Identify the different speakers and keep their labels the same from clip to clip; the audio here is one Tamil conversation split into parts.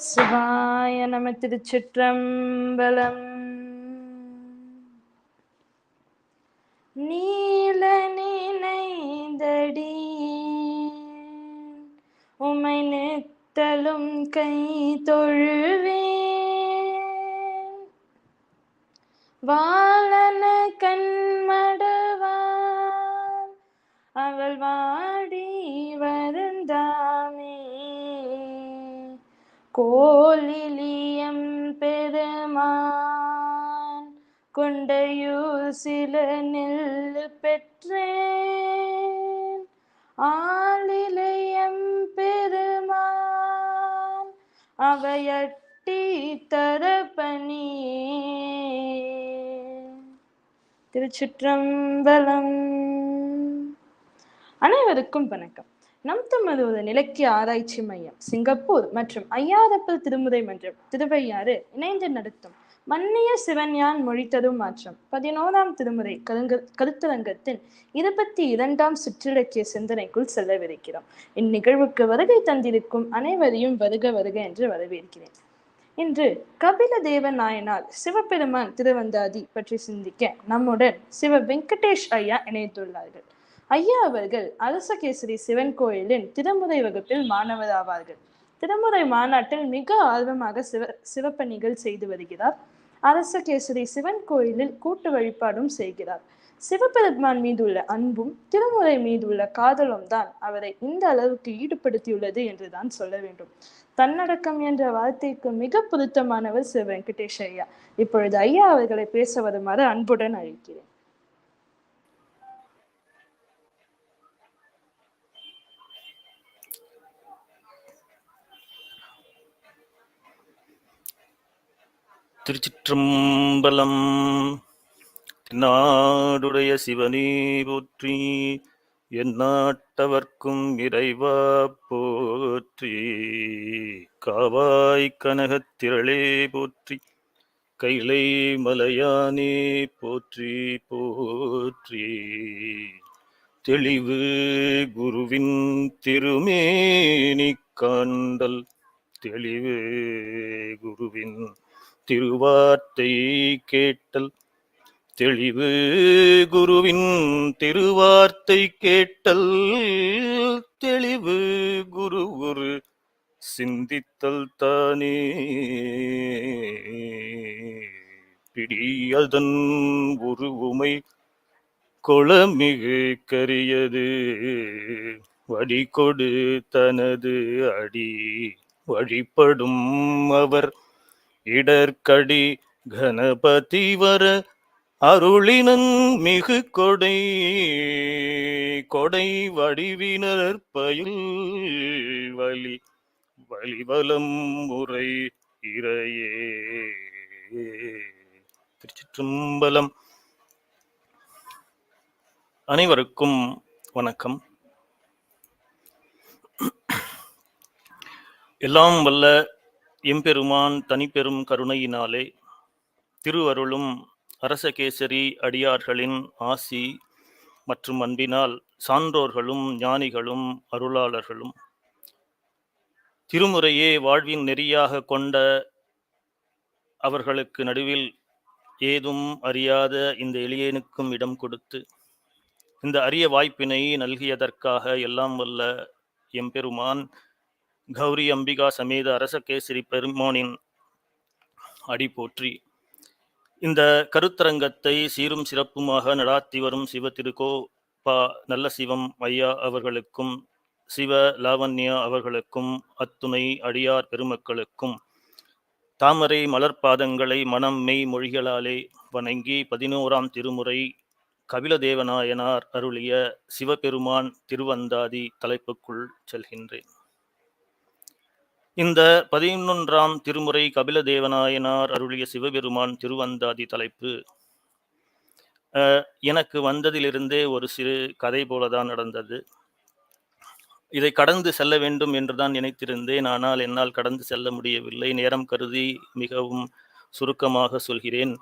Speaker 1: சிவாய நம. திருச்சிற்றம்பலம். நீல நினைந்தடி உமை நித்தலும் கை தொழுவேன். வாழன கண்மடவாள் அவள் வாடி வருந்தாமே. கோலிலியம் பெருமான் கொண்டையூர் சில நெல் பெற்றேன். ஆலிலையம் பெருமான் அவையட்டி தரப்பணியே. திருச்சிற்றம்பலம். அனைவருக்கும் வணக்கம். நம் தமிழோத இலக்கிய ஆராய்ச்சி மையம் சிங்கப்பூர் மற்றும் ஐயாரப்பல் திருமுறை மன்றம் திருவையாறு இணைந்து நடத்தும் மன்னிய சிவஞான் மொழி தரும் மாற்றம் 11ஆம் திருமுறை கருத்தரங்கத்தின் 22ஆம் சுற்றிலக்கிய சிந்தனைக்குள் செல்லவிருக்கிறோம். இந்நிகழ்வுக்கு வருகை தந்திருக்கும் அனைவரையும் வருக வருக என்று வரவேற்கிறேன். இன்று கபில தேவ நாயனார் சிவபெருமான் திருவந்தாதி பற்றி சிந்திக்க நம்முடன் சிவ வெங்கடேஷ் ஐயா இணைத்துள்ளார்கள். ஐயா அவர்கள் அரசகேசரி சிவன் கோயிலின் திருமுறை வகுப்பில் மாணவர் ஆவார்கள். திருமுறை மாநாட்டில் மிக ஆர்வமாக சிவப்பணிகள் செய்து வருகிறார். அரசகேசரி சிவன் கோயிலில் கூட்டு வழிபாடும் செய்கிறார். சிவபெருமான் மீதுள்ள அன்பும் திருமுறை மீதுள்ள காதலும் தான் அவரை இந்த அளவுக்கு ஈடுபடுத்தியுள்ளது என்றுதான் சொல்ல வேண்டும். தன்னடக்கம் என்ற வார்த்தைக்கு மிக பொருத்தமானவர் சிவ வெங்கடேஷ் ஐயா. இப்பொழுது ஐயா அவர்களை பேச வருமாறு அன்புடன் அழைக்கிறேன்.
Speaker 2: திருச்சிற்றம்பலம். நாடுடைய சிவனே போற்றி, எந்நாட்டவர்க்கும் இறைவா போற்றி. காவாய் கனகத்திரளே போற்றி, கைலை மலையானே போற்றி போற்றி. தெளிவு குருவின் திருமேனி காண்டல், தெளிவு குருவின் திருவார்த்தை கேட்டல், தெளிவு குருவின் திருவார்த்தை கேட்டல், தெளிவு குரு குரு சிந்தித்தல் தானே. பிடியதன் உருவுமை கொளமிகு கரியது, வடிகொடு தனது அடி வழிபடும் அவர் இடர்கடி கணபதி வர அருளினன் மிகு கொடை கொடை வடிவினர் பயில் வலி வலிவலம் முறை இறையே. திருச்சிற்றம்பலம். அனைவருக்கும் வணக்கம். எல்லாம் வல்ல எம்பெருமான் தனிப்பெரும் கருணையினாலே திருவருளும் அரசகேசரி அடியார்களின் ஆசி மற்றும் அன்பினால் சான்றோர்களும் ஞானிகளும் அருளாளர்களும் திருமுறையே வாழ்வின் நெறியாக கொண்ட அவர்களுக்கு நடுவில் ஏதும் அறியாத இந்த எளியனுக்கும் இடம் கொடுத்து இந்த அரிய வாய்ப்பினை நல்கியதற்காக எல்லாம் வல்ல எம்பெருமான் கௌரி அம்பிகா சமேத அரசகேசரி பெருமானின் அடி போற்றி. இந்த கருத்தரங்கத்தை சீரும் சிறப்புமாக நடாத்தி வரும் சிவ திருக்கோ பா நல்ல சிவம் ஐயா அவர்களுக்கும் சிவ லாவண்யா அவர்களுக்கும் அத்துணை அடியார் பெருமக்களுக்கும் தாமரை மலர்பாதங்களை மனம் மெய் மொழிகளாலே வணங்கி 11ஆம் திருமுறை கபிலதேவநாயனார் அருளிய சிவபெருமான் திருவந்தாதி தலைப்புக்குள் செல்கின்றேன். இந்த 11ஆம் திருமுறை கபிலதேவநாயனார் அருளிய சிவபெருமான் திருவந்தாதி தலைப்பு எனக்கு வந்ததிலிருந்தே ஒரு சிறு கதை போலதான் நடந்தது. இதை கடந்து செல்ல வேண்டும் என்றுதான் நினைத்திருந்தேன். ஆனால் என்னால் கடந்து செல்ல முடியவில்லை. நேரம் கருதி மிகவும் சுருக்கமாக சொல்கிறேன்.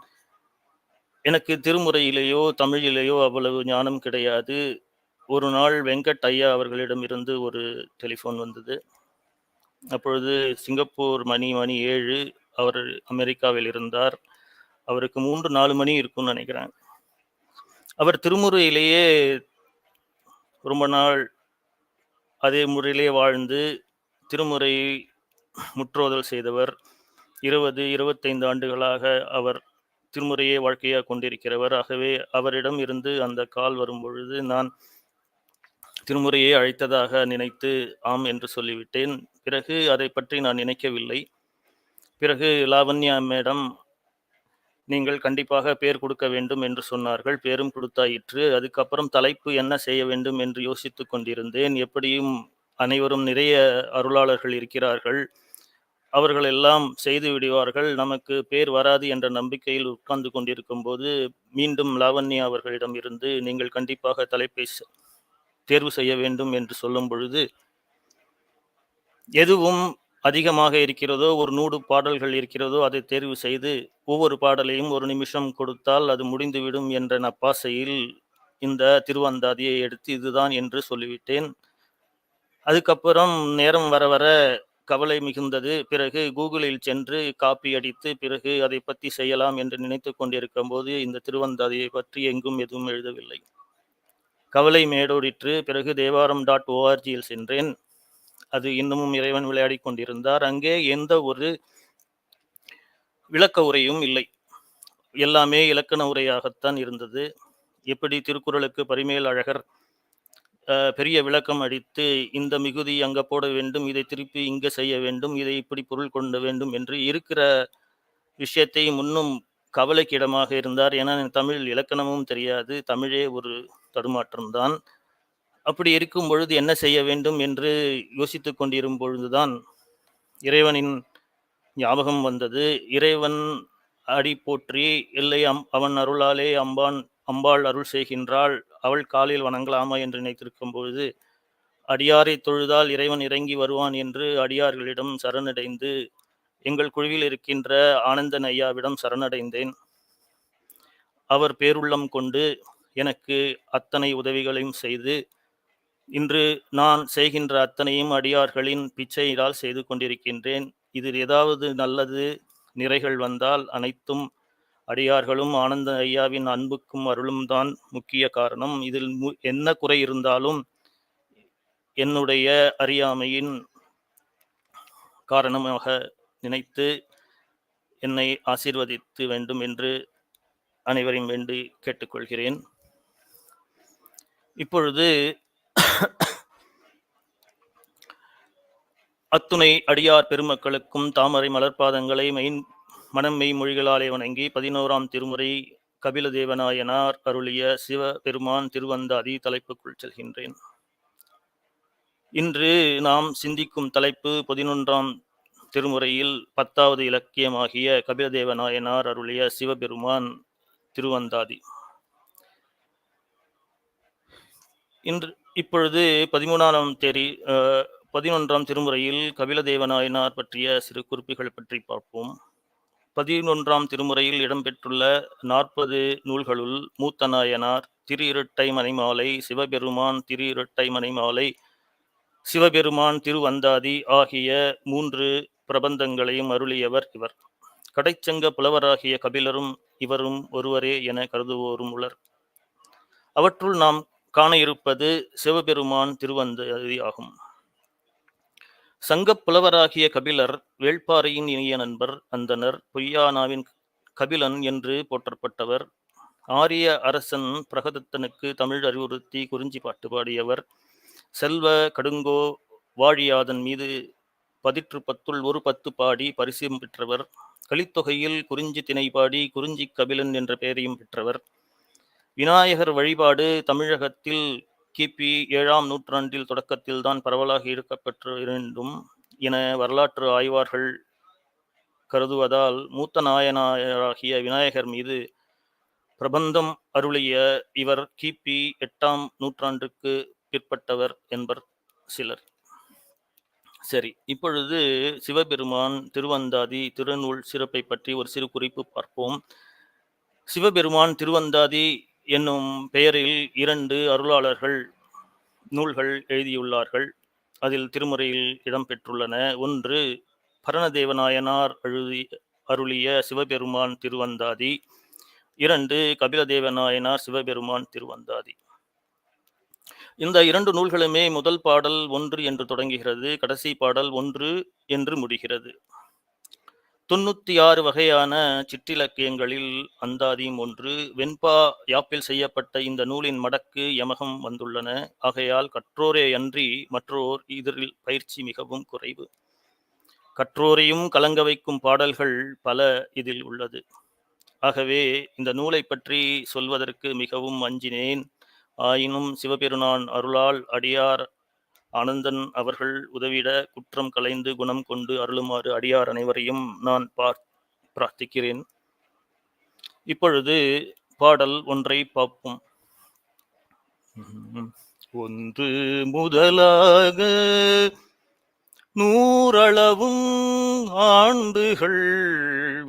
Speaker 2: எனக்கு திருமுறையிலேயோ தமிழிலேயோ அவ்வளவு ஞானம் கிடையாது. ஒரு நாள் வெங்கட் ஐயா அவர்களிடமிருந்து ஒரு டெலிஃபோன் வந்தது. அப்பொழுது சிங்கப்பூர் மணி 7. அவர் அமெரிக்காவில் இருந்தார். அவருக்கு 3-4 மணி இருக்கும்னு நினைக்கிறேன். அவர் திருமுறையிலேயே ரொம்ப நாள் அதே முறையிலே வாழ்ந்து திருமுறையை முற்றோதல் செய்தவர். 20-25 ஆண்டுகளாக அவர் திருமுறையை வாழ்க்கையாக கொண்டிருக்கிறவர். ஆகவே அவரிடம் இருந்து அந்த கால் வரும்பொழுது நான் திருமுறையை அழைத்ததாக நினைத்து ஆம் என்று சொல்லிவிட்டேன். பிறகு அதை பற்றி நான் நினைக்கவில்லை. பிறகு லாவண்யா மேடம் நீங்கள் கண்டிப்பாக பேர் கொடுக்க வேண்டும் என்று சொன்னார்கள். பேரும் கொடுத்தாயிற்று. அதுக்கப்புறம் தலைப்பு என்ன செய்ய வேண்டும் என்று யோசித்து கொண்டிருந்தேன். எப்படியும் அனைவரும் நிறைய அருளாளர்கள் இருக்கிறார்கள், அவர்கள் எல்லாம் செய்து விடுவார்கள், நமக்கு பேர் வராது என்ற நம்பிக்கையில் உட்கார்ந்து கொண்டிருக்கும் போது மீண்டும் லாவண்யா அவர்களிடம் இருந்து நீங்கள் கண்டிப்பாக தலைப்பை தேர்வு செய்ய வேண்டும் என்று சொல்லும் பொழுது, எதுவும் அதிகமாக இருக்கிறதோ, ஒரு 100 பாடல்கள் இருக்கிறதோ அதை தேர்வு செய்து ஒவ்வொரு பாடலையும் 1 நிமிஷம் கொடுத்தால் அது முடிந்துவிடும் என்ற நப்பாசையில் இந்த திருவந்தாதியை எடுத்து இதுதான் என்று சொல்லிவிட்டேன். அதுக்கப்புறம் நேரம் வர வர கவலை மிகுந்தது. பிறகு கூகுளில் சென்று காப்பி அடித்து பிறகு அதை பற்றி செய்யலாம் என்று நினைத்து கொண்டிருக்கும் போது இந்த திருவந்தாதியை பற்றி எங்கும் எதுவும் எழுதவில்லை. கவலை மேடோடிற்று. பிறகு தேவாரம்.orgயில் சென்றேன். அது இன்னமும் இறைவன் விளையாடி கொண்டிருந்தார். அங்கே எந்த ஒரு விளக்க உரையும் இல்லை, எல்லாமே இலக்கண உரையாகத்தான் இருந்தது. எப்படி திருக்குறளுக்கு பரிமேல் அழகர் பெரிய விளக்கம் அடித்து இந்த மிகுதி அங்க போட வேண்டும், இதை திருப்பி இங்க செய்ய வேண்டும், இதை இப்படி பொருள் கொள்ள வேண்டும் என்று இருக்கிற விஷயத்தை முன்னும் கவலைக்கு இடமாக இருந்தார். ஏன்னா தமிழ் இலக்கணமும் தெரியாது, தமிழே ஒரு தடுமாற்றம்தான். அப்படி இருக்கும் பொழுது என்ன செய்ய வேண்டும் என்று யோசித்து கொண்டிரும் பொழுதுதான் இறைவனின் ஞாபகம் வந்தது. இறைவன் அடி போற்றி, இல்லை அவன் அருளாலே அம்பாள் அருள் செய்கின்றாள், அவள் காலில் வணங்கலாமா என்று நினைத்திருக்கும் பொழுது அடியாரை தொழுதால் இறைவன் இறங்கி வருவான் என்று அடியார்களிடம் சரணடைந்து எங்கள் குழுவில் இருக்கின்ற ஆனந்தன் ஐயாவிடம் சரணடைந்தேன். அவர் பேருள்ளம் கொண்டு எனக்கு அத்தனை உதவிகளையும் செய்து இன்று நான் செய்கின்ற அத்தனையும் அடியார்களின் பிச்சையினால் செய்து கொண்டிருக்கின்றேன். இதில் ஏதாவது நல்லது நிறைகள் வந்தால் அனைத்தும் அடியார்களும் ஆனந்த ஐயாவின் அன்புக்கும் அருளும் தான் முக்கிய காரணம். இதில் என்ன குறை இருந்தாலும் என்னுடைய அறியாமையின் காரணமாக நினைத்து என்னை ஆசீர்வதித்து வேண்டும் என்று அனைவரையும் வேண்டி கேட்டுக்கொள்கிறேன். இப்பொழுது அத்துணை அடியார் பெருமக்களுக்கும் தாமரை மலர்பாதங்களை மனமெய் மொழிகளாலே வணங்கி 11ஆம் திருமுறை கபில தேவநாயனார் அருளிய சிவபெருமான் திருவந்தாதி தலைப்புக்குள் செல்கின்றேன். இன்று நாம் சிந்திக்கும் தலைப்பு 11ஆம் திருமுறையில் 10வது இலக்கியமாகிய கபில தேவநாயனார் அருளிய சிவபெருமான் திருவந்தாதி. இப்பொழுது 11ஆம் திருமுறையில் கபில தேவநாயனார் பற்றிய சிறு குறிப்புகள் பற்றி பார்ப்போம். 11ஆம் திருமுறையில் இடம்பெற்றுள்ள 40 நூல்களுள் மூத்த நாயனார், திரு இரட்டை மணிமாலை, சிவபெருமான் திரு இரட்டை மணிமாலை, சிவபெருமான் திருவந்தாதி ஆகிய 3 பிரபந்தங்களையும் அருளியவர் இவர். கடைச்சங்க புலவராகிய கபிலரும் இவரும் ஒருவரே என கருதுவோரும் உளர். அவற்றுள் நாம் காண இருப்பது சிவபெருமான் திருவந்தாதி ஆகும். சங்கப் புலவராகிய கபிலர் வேள்பாறையின் இனிய நண்பர், அந்தனர், பொய்யானாவின் கபிலன் என்று போற்றப்பட்டவர். ஆரிய அரசன் பிரகதத்தனுக்கு தமிழ் அறிவுறுத்தி குறிஞ்சி பாட்டு பாடியவர். செல்வ கடுங்கோ வாழியாதன் மீது 10 ஒரு 10 பாடி பரிசும் பெற்றவர். கலித்தொகையில் குறிஞ்சி திணை பாடி குறிஞ்சி கபிலன் என்ற பெயரையும் பெற்றவர். விநாயகர் வழிபாடு தமிழகத்தில் கிபி 7ஆம் நூற்றாண்டில் தொடக்கத்தில் தான் பரவலாக இருக்கப்பெற்ற வேண்டும் என வரலாற்று ஆய்வார்கள் கருதுவதால் மூத்த நாயனாராகிய விநாயகர் மீது பிரபந்தம் அருளிய இவர் கிபி 8ஆம் நூற்றாண்டுக்கு பிற்பட்டவர் என்பர் சிலர். சரி, இப்பொழுது சிவபெருமான் திருவந்தாதி திருநூல் சிறப்பை பற்றி ஒரு சிறு குறிப்பு பார்ப்போம். சிவபெருமான் திருவந்தாதி என்னும் பெயரில் 2 அருளாளர்கள் நூல்கள் எழுதியுள்ளார்கள். அதில் திருமுறையில் இடம்பெற்றுள்ளன. ஒன்று பரணதேவநாயனார் அருளிய சிவபெருமான் திருவந்தாதி. 2 கபிலதேவநாயனார் சிவபெருமான் திருவந்தாதி. இந்த 2 நூல்களுமே முதல் பாடல் 1 என்று தொடங்குகிறது, கடைசி பாடல் 1 என்று முடிகிறது. 96 வகையான சிற்றிலக்கியங்களில் அந்தாதியும் ஒன்று. வெண்பா யாப்பில் செய்யப்பட்ட இந்த நூலின் மடக்கு யமகம் வந்துள்ளன. ஆகையால் கற்றோரே அன்றி மற்றோர் இதில் பயிற்சி மிகவும் குறைவு. கற்றோரையும் கலங்க வைக்கும் பாடல்கள் பல இதில் உள்ளது. ஆகவே இந்த நூலை பற்றி சொல்வதற்கு மிகவும் அஞ்சினேன். ஆயினும் சிவபெருமான் அருளால் அடியார் ஆனந்தன் அவர்கள் உதவிட குற்றம் களைந்து குணம் கொண்டு அருளுமாறு அடியார் அனைவரையும் நான் பிரார்த்திக்கிறேன். இப்பொழுது பாடல் 1 பார்ப்போம். 1 முதலாக 100 ஆண்டுகள்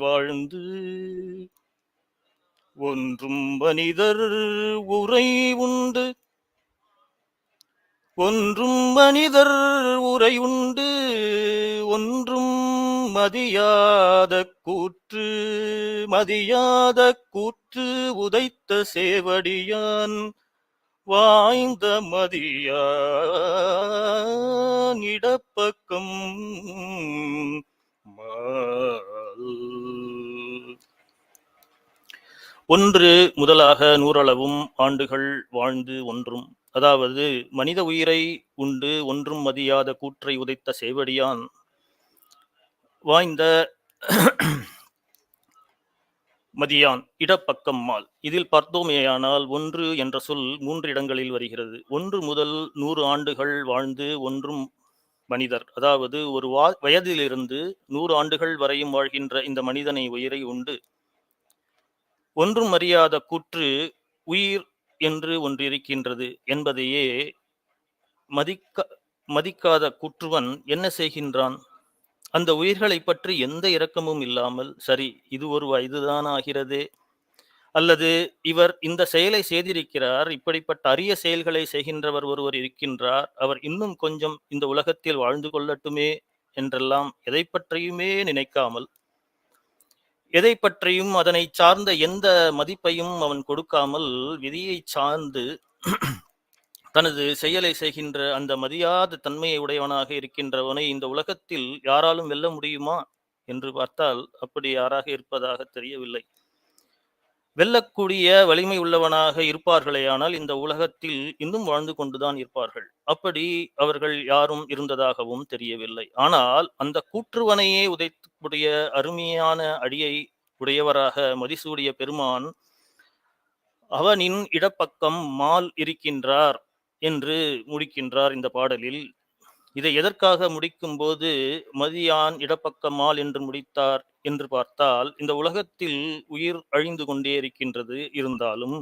Speaker 2: வாழ்ந்து ஒன்றும் மனிதர் உரை உண்டு ஒன்றும் மதியாத கூற்று உதைத்த சேவடியான் வாய்ந்த மதியான் இடப்பக்கம் ஒன்று முதலாக 100 ஆண்டுகள் வாழ்ந்து ஒன்றும், அதாவது மனித உயிரை உண்டு ஒன்றும் மதியாத கூற்றை உதைத்த சேவடியான் வாய்ந்த மதியான் இடப்பக்கம் மால். இதில் பார்த்தோமேயானால் 1 என்ற சொல் 3 இடங்களில் வருகிறது. 1 முதல் 100 ஆண்டுகள் வாழ்ந்து ஒன்றும் மனிதர், அதாவது ஒரு வயதிலிருந்து 100 ஆண்டுகள் வரையும் வாழ்கின்ற இந்த மனிதனை உயிரை உண்டு ஒன்றும் அறியாத கூற்று உயிர் என்று ஒன்று இருக்கின்றது என்பதையே மதிக்காத கூற்றுவன் என்ன செய்கின்றான்? அந்த உயிர்களை பற்றி எந்த இரக்கமும் இல்லாமல், சரி இது ஒரு வயதுதான் ஆகிறதே, அல்லது இவர் இந்த செயலை செய்திருக்கிறார், இப்படிப்பட்ட அரிய செயல்களை செய்கின்றவர் ஒருவர் இருக்கின்றார், அவர் இன்னும் கொஞ்சம் இந்த உலகத்தில் வாழ்ந்து கொள்ளட்டுமே என்றெல்லாம் எதை பற்றியுமே நினைக்காமல், எதை பற்றியும் அதனை சார்ந்த எந்த மதிப்பையும் அவன் கொடுக்காமல் விதியை சார்ந்து தனது செயலை செய்கின்ற அந்த மதியாத தன்மையை உடையவனாக இருக்கின்றவனை இந்த உலகத்தில் யாராலும் வெல்ல முடியுமா என்று பார்த்தால் அப்படி யாராக இருப்பதாக தெரியவில்லை. வெல்லக்கூடிய வலிமை உள்ளவனாக இருப்பார்களேயானால் இந்த உலகத்தில் இன்னும் வாழ்ந்து கொண்டுதான் இருப்பார்கள். அப்படி அவர்கள் யாரும் இருந்ததாகவும் தெரியவில்லை. ஆனால் அந்த கூற்றுவனையே உதைக்கூடிய அருமையான அடியை உடையவராக மதிசூடிய பெருமான் அவனின் இடப்பக்கம் மால் இருக்கின்றார் என்று முடிக்கின்றார் இந்த பாடலில். இதை எதற்காக முடிக்கும் போது மதியான் இடப்பக்கம் மால் என்று முடித்தார் என்று பார்த்தால், இந்த உலகத்தில் உயிர் அழிந்து கொண்டே இருக்கின்றது. இருந்தாலும்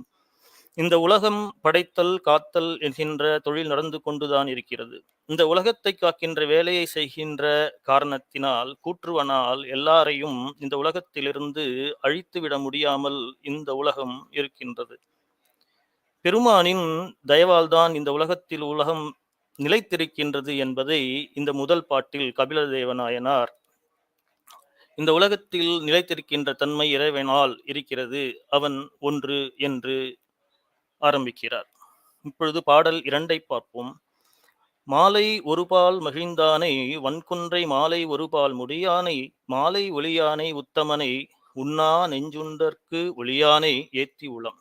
Speaker 2: இந்த உலகம் படைத்தல் காத்தல் என்கின்ற தொழில் நடந்து கொண்டுதான் இருக்கிறது. இந்த உலகத்தை காக்கின்ற வேலையை செய்கின்ற காரணத்தினால் கூற்றுவனால் எல்லாரையும் இந்த உலகத்திலிருந்து அழித்துவிட முடியாமல் இந்த உலகம் இருக்கின்றது. பெருமானின் தயவால்தான் இந்த உலகம் நிலைத்திருக்கின்றது என்பதை இந்த முதல் பாட்டில் கபிலதேவநாயனார் இந்த உலகத்தில் நிலைத்திருக்கின்ற தன்மை இறைவனால் இருக்கிறது, அவன் ஒன்று என்று ஆரம்பிக்கிறார். இப்பொழுது பாடல் 2 பார்ப்போம். மாலை ஒருபால் மகிழ்ந்தானை வன்குன்றை மாலை ஒருபால் முடியானை மாலை ஒளியானை உத்தமனை உண்ணா நெஞ்சுண்டற்கு ஒளியானை ஏத்தி உளம்.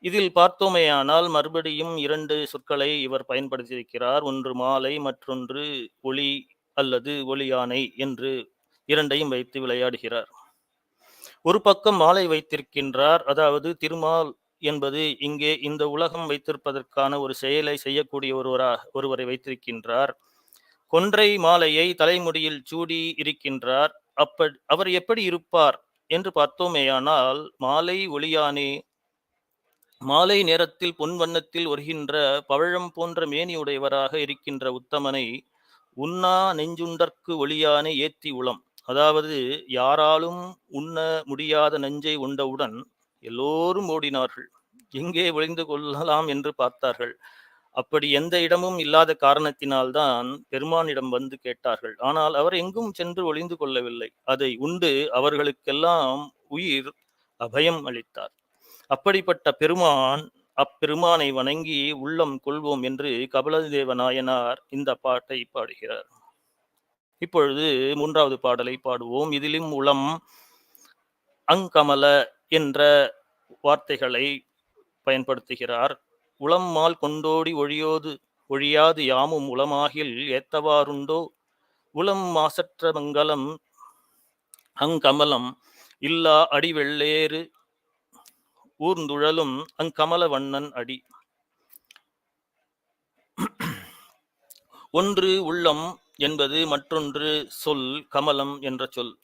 Speaker 2: இதில் பார்த்தோமேயானால் மறுபடியும் 2 சொற்களை இவர் பயன்படுத்தியிருக்கிறார். ஒன்று மாலை, மற்றொன்று ஒளி அல்லது ஒளியானை என்று 2ஐயும் வைத்து விளையாடுகிறார். ஒரு பக்கம் மாலை வைத்திருக்கின்றார், அதாவது திருமால் என்பது இங்கே இந்த உலகம் வைத்திருப்பதற்கான ஒரு செயலை செய்யக்கூடிய ஒருவரை வைத்திருக்கின்றார். கொன்றை மாலையை தலைமுடியில் சூடி இருக்கின்றார். அவர் எப்படி இருப்பார் என்று பார்த்தோமேயானால் மாலை ஒளியானே, மாலை நேரத்தில் பொன் வண்ணத்தில் வருகின்ற பவழம் போன்ற மேனியுடையவராக இருக்கின்ற உத்தமனை உண்ணா நெஞ்சுண்டற்கு ஒளியானை ஏத்தி உளம், அதாவது யாராலும் உண்ண முடியாத நெஞ்சை உண்டவுடன் எல்லோரும் ஓடினார்கள், எங்கே ஒளிந்து கொள்ளலாம் என்று பார்த்தார்கள். அப்படி எந்த இடமும் இல்லாத காரணத்தினால்தான் பெருமானிடம் வந்து கேட்டார்கள். ஆனால் அவர் எங்கும் சென்று ஒளிந்து கொள்ளவில்லை. அதை உண்டு அவர்களுக்கெல்லாம் உயிர் அபயம் அளித்தார். அப்படிப்பட்ட பெருமான், அப்பெருமானை வணங்கி உள்ளம் கொள்வோம் என்று கபிலதேவ நாயனார் இந்த பாட்டை பாடுகிறார். இப்பொழுது 3வது பாடலை பாடுவோம். இதிலும் உளம் அங்கமல என்ற வார்த்தைகளை பயன்படுத்துகிறார். உளம்மால் கொண்டோடி ஒழியாது யாமும் உளமாகில் ஏத்தவாறுண்டோ, உளம் மாசற்ற மங்கலம் அங்கமலம் இல்லா அடிவெள்ளேறு ஊர்ந்துழலும் அங்கமல வண்ணன் அடி. ஒன்று உள்ளம் என்பது, மற்றொன்று சொல் கமலம் என்ற சொல்.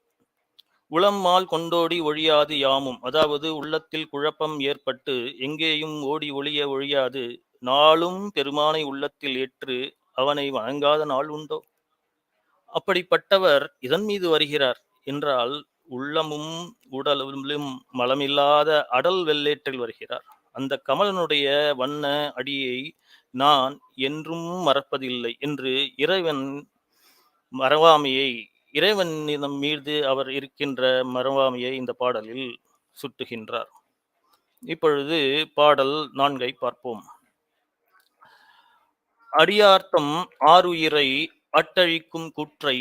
Speaker 2: உளம்மால் கொண்டோடி ஒழியாது யாமும், அதாவது உள்ளத்தில் குழப்பம் ஏற்பட்டு எங்கேயும் ஓடி ஒழியாது நாளும் பெருமானை உள்ளத்தில் ஏற்று அவனை வணங்காத நாள் உண்டோ. அப்படிப்பட்டவர் இதன் மீது வருகிறார் என்றால் உள்ளமும் உடலும் மலமில்லாத அடல் வெள்ளேற்றில் வருகிறார். அந்த கமலனுடைய வண்ண அடியை நான் என்றும் மறப்பதில்லை என்று இறைவன் மறவாமையை, இறைவனிடம் மீது அவர் இருக்கின்ற மறவாமையை இந்த பாடலில் சுட்டுகின்றார். இப்பொழுது பாடல் 4 பார்ப்போம். அடியார்த்தம் ஆருயிரை அட்டழிக்கும் கூற்றை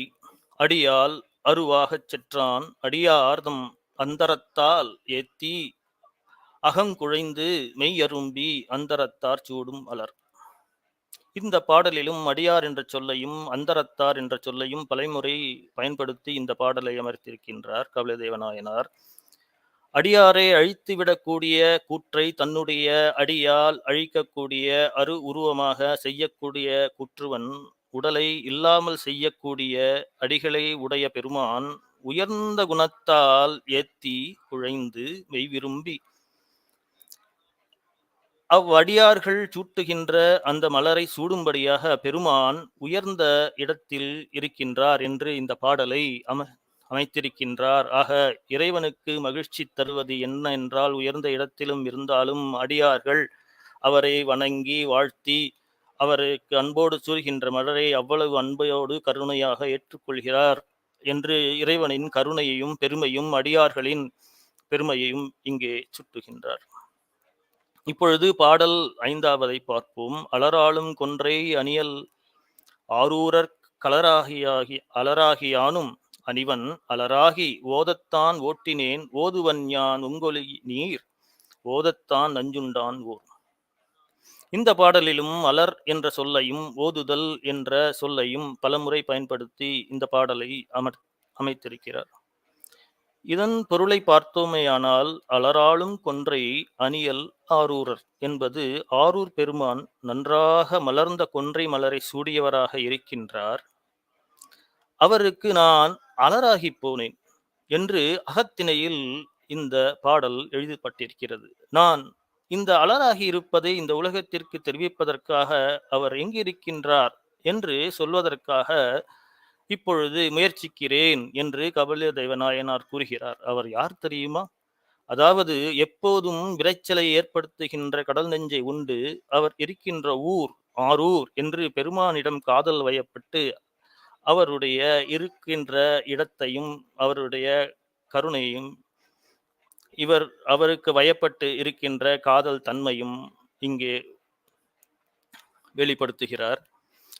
Speaker 2: அடியால் அருவாகச் செற்றான், அடியார்தம் அந்தரத்தால் ஏத்தி அகங்குழைந்து மெய்யரும்பி அந்தரத்தார் சூடும் அலர். இந்த பாடலிலும் அடியார் என்ற சொல்லையும் அந்தரத்தார் என்ற சொல்லையும் பலமுறை பயன்படுத்தி இந்த பாடலை அமர்த்தியிருக்கின்றார் கபிலதேவ நாயனார். அடியாரை அழித்துவிடக்கூடிய கூற்றை தன்னுடைய அடியால் அழிக்கக்கூடிய அரு உருவமாக செய்யக்கூடிய கூற்றுவன், உடலை இல்லாமல் செய்யக்கூடிய அடிகளை உடைய பெருமான் உயர்ந்த குணத்தால் ஏத்தி குழைந்து மெய்விரும்பி அவ்வடியார்கள் சூட்டுகின்ற அந்த மலரை சூடும்படியாக பெருமான் உயர்ந்த இடத்தில் இருக்கின்றார் என்று இந்த பாடலை அமைத்திருக்கின்றார். ஆக இறைவனுக்கு மகிழ்ச்சி தருவது என்ன என்றால், உயர்ந்த இடத்திலும் இருந்தாலும் அடியார்கள் அவரை வணங்கி வாழ்த்தி அவருக்கு அன்போடு சூழ்கின்ற மலரை அவ்வளவு அன்போடு கருணையாக ஏற்றுக்கொள்கிறார் என்று இறைவனின் கருணையையும் பெருமையும் அடியார்களின் பெருமையையும் இங்கே சுட்டுகின்றார். இப்பொழுது பாடல் 5 பார்ப்போம். அலராளும் கொன்றை அணியல் ஆரூரர் அலராகியானும் அணிவன் அலராகி ஓதத்தான் ஓட்டினேன் ஓதுவன் யான் உங்கொலி நீர் ஓதத்தான் நஞ்சுண்டான் ஓர். இந்த பாடலிலும் அலர் என்ற சொல்லையும் ஓதுதல் என்ற சொல்லையும் பலமுறை பயன்படுத்தி இந்த பாடலை அமைத்திருக்கிறார். இதன் பொருளை பார்த்தோமேயானால், அலராளும் கொன்றை அணியல் ஆரூரர் என்பது, ஆரூர் பெருமான் நன்றாக மலர்ந்த கொன்றை மலரை சூடியவராக இருக்கின்றார். அவருக்கு நான் அலராகி போனேன் என்று அகத்திணையில் இந்த பாடல் எழுதப்பட்டிருக்கிறது. நான் இந்த அலராகி இருப்பதை இந்த உலகத்திற்கு தெரிவிப்பதற்காக அவர் எங்கிருக்கின்றார் என்று சொல்வதற்காக இப்பொழுது முயற்சிக்கிறேன் என்று கபிலதேவ நாயனார் கூறுகிறார். அவர் யார் தெரியுமா? அதாவது எப்போதும் விரைச்சலை ஏற்படுத்துகின்ற கடல் நெஞ்சை உண்டு அவர் இருக்கின்ற ஊர் ஆரூர் என்று பெருமானிடம் காதல் வயப்பட்டு அவருடைய இருக்கின்ற இடத்தையும் அவருடைய கருணையும் அவருக்கு வயப்பட்டு இருக்கின்ற காதல் தன்மையும் இங்கே வெளிப்படுத்துகிறார்.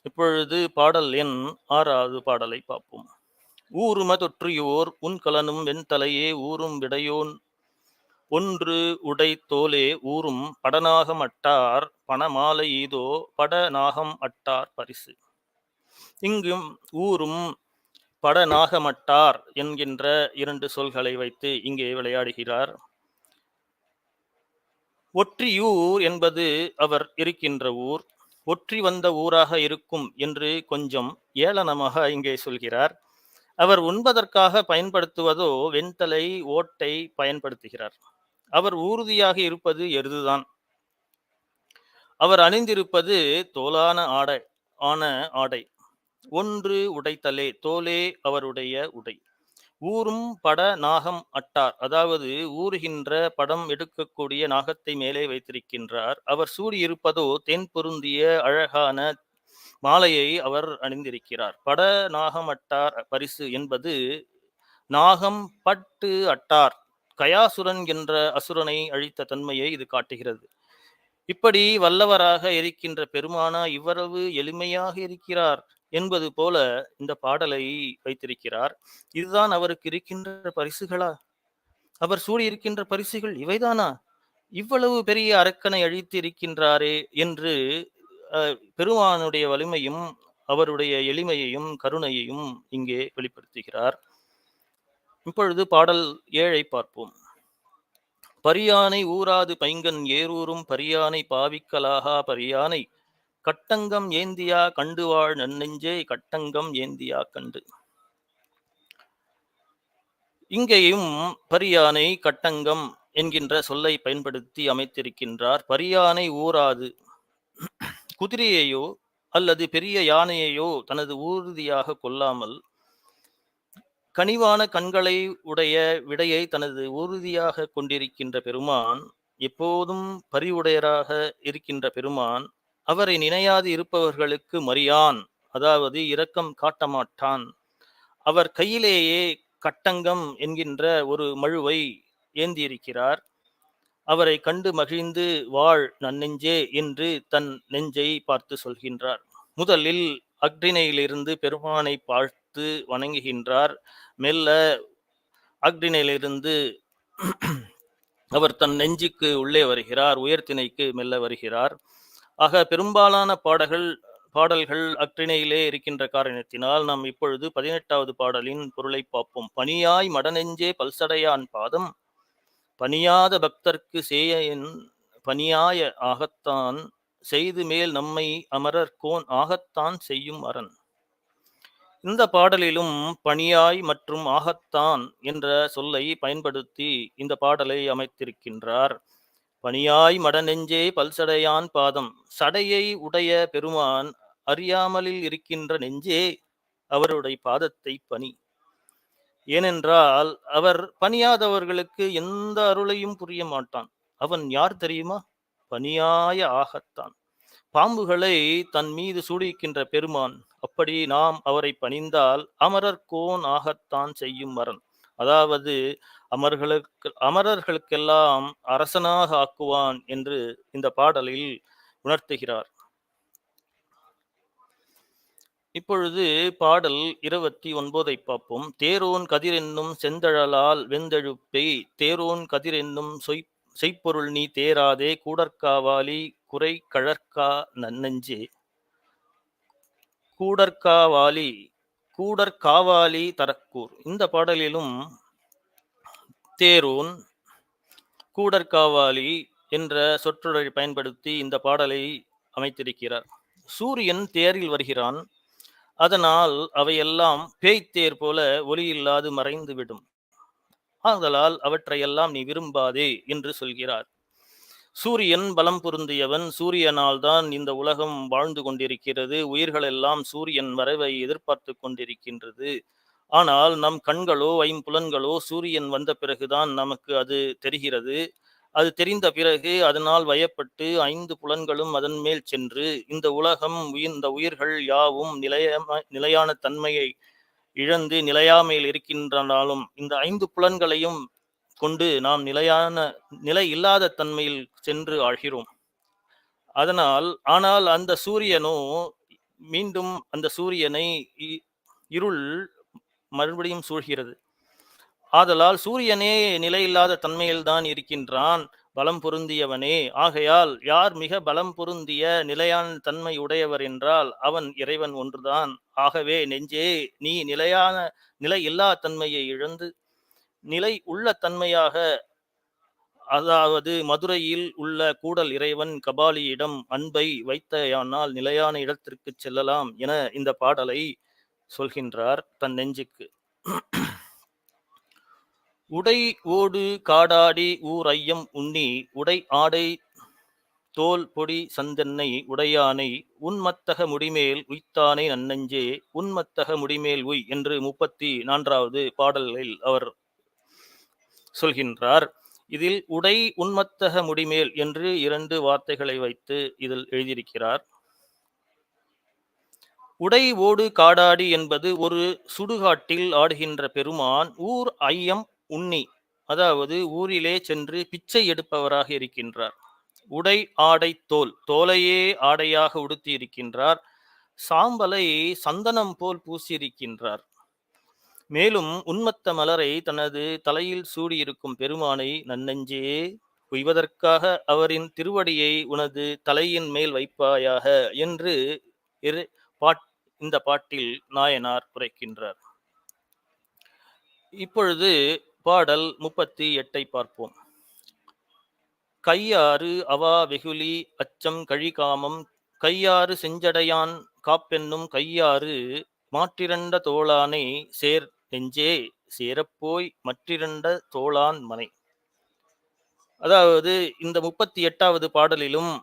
Speaker 2: இப்பொழுது பாடல் எண் 6வது பாடலை பார்ப்போம். ஊரும தொற்றியோர் உன்கலனும் வெண்தலையே ஊரும் விடையோன் ஒன்று உடை தோலே ஊரும் படநாகம் அட்டார் பணமாலை ஈதோ படநாகம் அட்டார் பரிசு. இங்கும் ஊரும் படநாகமட்டார் என்கின்ற 2 சொல்களை வைத்து இங்கே விளையாடுகிறார். ஒற்றியூர் என்பது அவர் இருக்கின்ற ஊர், ஒற்றி வந்த ஊராக இருக்கும் என்று கொஞ்சம் ஏளனமாக இங்கே சொல்கிறார். அவர் உண்பதற்காக பயன்படுத்துவதோ வெண்தலை ஓட்டை பயன்படுத்துகிறார். அவர் ஊர்தியாக இருப்பது எருதுதான். அவர் அணிந்திருப்பது தோலான ஆடை. ஒன்று உடைத்தலே, தோலே அவருடைய உடை. ஊரும் பட நாகம் அட்டார், அதாவது ஊறுகின்ற படம் எடுக்கக்கூடிய நாகத்தை மேலே வைத்திருக்கின்றார். அவர் சூடியிருப்பதோ தென் பொருந்திய அழகான மாலையை அவர் அணிந்திருக்கிறார். பட நாகம் அட்டார் பரிசு என்பது நாகம் பட்டு அட்டார், கயாசுரன் என்ற அசுரனை அழித்த தன்மையை இது காட்டுகிறது. இப்படி வல்லவராக இருக்கின்ற பெருமானா இவ்வளவு எளிமையாக இருக்கிறார் என்பது போல இந்த பாடலை வைத்திருக்கிறார். இதுதான் அவருக்கு இருக்கின்ற பரிசுகளா? அவர் சூடியிருக்கின்ற பரிசுகள் இவைதானா? இவ்வளவு பெரிய அரக்கனை அழித்து இருக்கின்றாரே என்று பெருமானுடைய வலிமையும் அவருடைய எளிமையையும் கருணையையும் இங்கே வெளிப்படுத்துகிறார். இப்பொழுது பாடல் 7 பார்ப்போம். பரியானை ஊராது பைங்கன் ஏரூரும் பரியானை பாவிக்கலாகா பரியானை கட்டங்கம் ஏந்தியா கண்டுவாழ் நன்னெஞ்சே கட்டங்கம் ஏந்தியா கண்டு. இங்கேயும் பரியானை கட்டங்கம் என்கின்ற சொல்லை பயன்படுத்தி அமைத்திருக்கின்றார். பரியானை ஊராது, குதிரையையோ அல்லது பெரிய யானையையோ தனது ஊர்தியாக கொள்ளாமல் கனிவான கண்களை உடைய விடையை தனது ஊர்தியாக கொண்டிருக்கின்ற பெருமான், எப்போதும் பரிவுடையராக இருக்கின்ற பெருமான், அவரை நினையாது இருப்பவர்களுக்கு மரியான், அதாவது இரக்கம் காட்ட மாட்டான். அவர் கையிலேயே கட்டங்கம் என்கின்ற ஒரு மழுவை ஏந்தியிருக்கிறார். அவரை கண்டு மகிழ்ந்து வாழ் நன்னெஞ்சே என்று தன் நெஞ்சை பார்த்து சொல்கின்றார். முதலில் அக்னியிலிருந்து பெருமானை பார்த்து வணங்குகின்றார். மெல்ல அக்னியிலிருந்து அவர் தன் நெஞ்சுக்கு உள்ளே வருகிறார், உயர்த்திணைக்கு மெல்ல வருகிறார். ஆக பெரும்பாலான பாடல்கள் அக்னியிலே இருக்கின்ற காரணத்தினால் நாம் இப்பொழுது 18வது பாடலின் பொருளை பார்ப்போம். பனியாய் மடநெஞ்சே பல்சடையான் பாதம் பணியாத பக்தர்க்கு சேயன் பணியாய ஆகத்தான் செய்து மேல் நம்மை அமரர்கோன் ஆகத்தான் செய்யும் அரண். இந்த பாடலிலும் பணியாய் மற்றும் ஆகத்தான் என்ற சொல்லை பயன்படுத்தி இந்த பாடலை அமைத்திருக்கின்றார். பணியாய் மடநெஞ்சே பல்சடையான் பாதம், சடையை உடைய பெருமான் அறியாமலில் இருக்கின்ற நெஞ்சே அவருடைய பாதத்தை பணி. ஏனென்றால் அவர் பணியாதவர்களுக்கு எந்த அருளையும் புரிய மாட்டான். அவன் யார் தெரியுமா? பணியாய ஆகத்தான், பாம்புகளை தன் மீது சூடிக்கின்ற பெருமான். அப்படி நாம் அவரை பணிந்தால் அமரர்கோன் ஆகத்தான் செய்யும் அரண், அதாவது அமரர்களுக்கெல்லாம் அரசனாக ஆக்குவான் என்று இந்த பாடலில் உணர்த்துகிறார். இப்பொழுது பாடல் 29 பார்ப்போம். தேரோன் கதிரென்னும் செந்தழலால் வெந்தழுப்பை தேரோன் கதிரென்னும் செய்பொருள் நீ தேராதே கூடற்காவாலி குறை கழற்கா நன்னெஞ்சே கூடற்காவாலி தரக்கூர். இந்த பாடலிலும் தேரோன் கூடற்காவாலி என்ற சொற்றொடரை பயன்படுத்தி இந்த பாடலை அமைத்திருக்கிறார். சூரியன் தேரில் வருகிறான், அதனால் அவையெல்லாம் பேய்த்தேர் போல ஒளியில்லாது மறைந்து விடும். ஆதலால் அவற்றையெல்லாம் நீ விரும்பாதே என்று சொல்கிறார். சூரியன் பலம் பொருந்தியவன், சூரியனால் தான் இந்த உலகம் வாழ்ந்து கொண்டிருக்கிறது. உயிர்கள் எல்லாம் சூரியன் வரவை எதிர்பார்த்து கொண்டிருக்கின்றது. ஆனால் நம் கண்களோ ஐம்புலன்களோ சூரியன் வந்த பிறகுதான் நமக்கு அது தெரிகிறது. அது தெரிந்த பிறகு அதனால் வயப்பட்டு 5 புலன்களும் அதன் மேல் சென்று இந்த உலகம் இந்த உயிர்கள் யாவும் நிலையான தன்மையை இழந்து நிலையாமையில் இருக்கின்றனாலும் இந்த 5 புலன்களையும் கொண்டு நாம் நிலை இல்லாத தன்மையில் சென்று ஆழ்கிறோம். ஆனால் அந்த சூரியனோ மீண்டும் அந்த சூரியனை இருள் மறுபடியும் சூழ்கிறது. ஆதலால் சூரியனே நிலையில்லாத தன்மையில் தான் இருக்கின்றான், பலம் பொருந்தியவனே. ஆகையால் யார் மிக பலம் பொருந்திய நிலையான தன்மை உடையவர் என்றால் அவன் இறைவன் ஒன்றுதான். ஆகவே நெஞ்சே, நீ நிலை இல்லா தன்மையை இழந்து நிலை உள்ள தன்மையாக, அதாவது மதுரையில் உள்ள கூடல் இறைவன் கபாலியிடம் அன்பை வைத்தையானால் நிலையான இடத்திற்கு செல்லலாம் என இந்த பாடலை சொல்கின்றார் தன் நெஞ்சுக்கு. உடை ஓடு காடாடி ஊர் ஐயம் உண்ணி உடை ஆடை தோல் பொடி சந்தென்னை உடையானை உன்மத்தக முடிமேல் உய்த்தானை நன்னஞ்சே உன்மத்தக முடிமேல் உய் என்று 34வது பாடலில் அவர் சொல்கின்றார். இதில் உடை உன்மத்தக முடிமேல் என்று 2 வார்த்தைகளை வைத்து இதில் எழுதியிருக்கிறார். உடை ஓடு காடாடி என்பது ஒரு சுடுகாட்டில் ஆடுகின்ற பெருமான் ஊர் ஐயம் உண்ணி, அதாவது ஊரிலே சென்று பிச்சை எடுப்பவராக இருக்கின்றார். உடை ஆடை தோல், தோலையே ஆடையாக உடுத்தி இருக்கின்றார். சாம்பலை சந்தனம் போல் பூசியிருக்கின்றார். மேலும் உன்மத்த மலரை தனது தலையில் சூடியிருக்கும் பெருமானை நன்னஞ்சே உய்வதற்காக அவரின் திருவடியை உனது தலையின் மேல் வைப்பாயாக என்று இந்த பாட்டில் நாயனார் உரைக்கின்றார். இப்பொழுது பாடல் 38 பார்ப்போம். கையாறு அவா வெகுளி அச்சம் கழிகாமம் கையாறு செஞ்சடையான் காப்பென்னும் கையாறு மாற்றிரண்ட தோளானை சேர் நெஞ்சே சேரப்போய் மற்றிரண்ட தோளான் மனை. அதாவது இந்த 38வது பாடலிலும்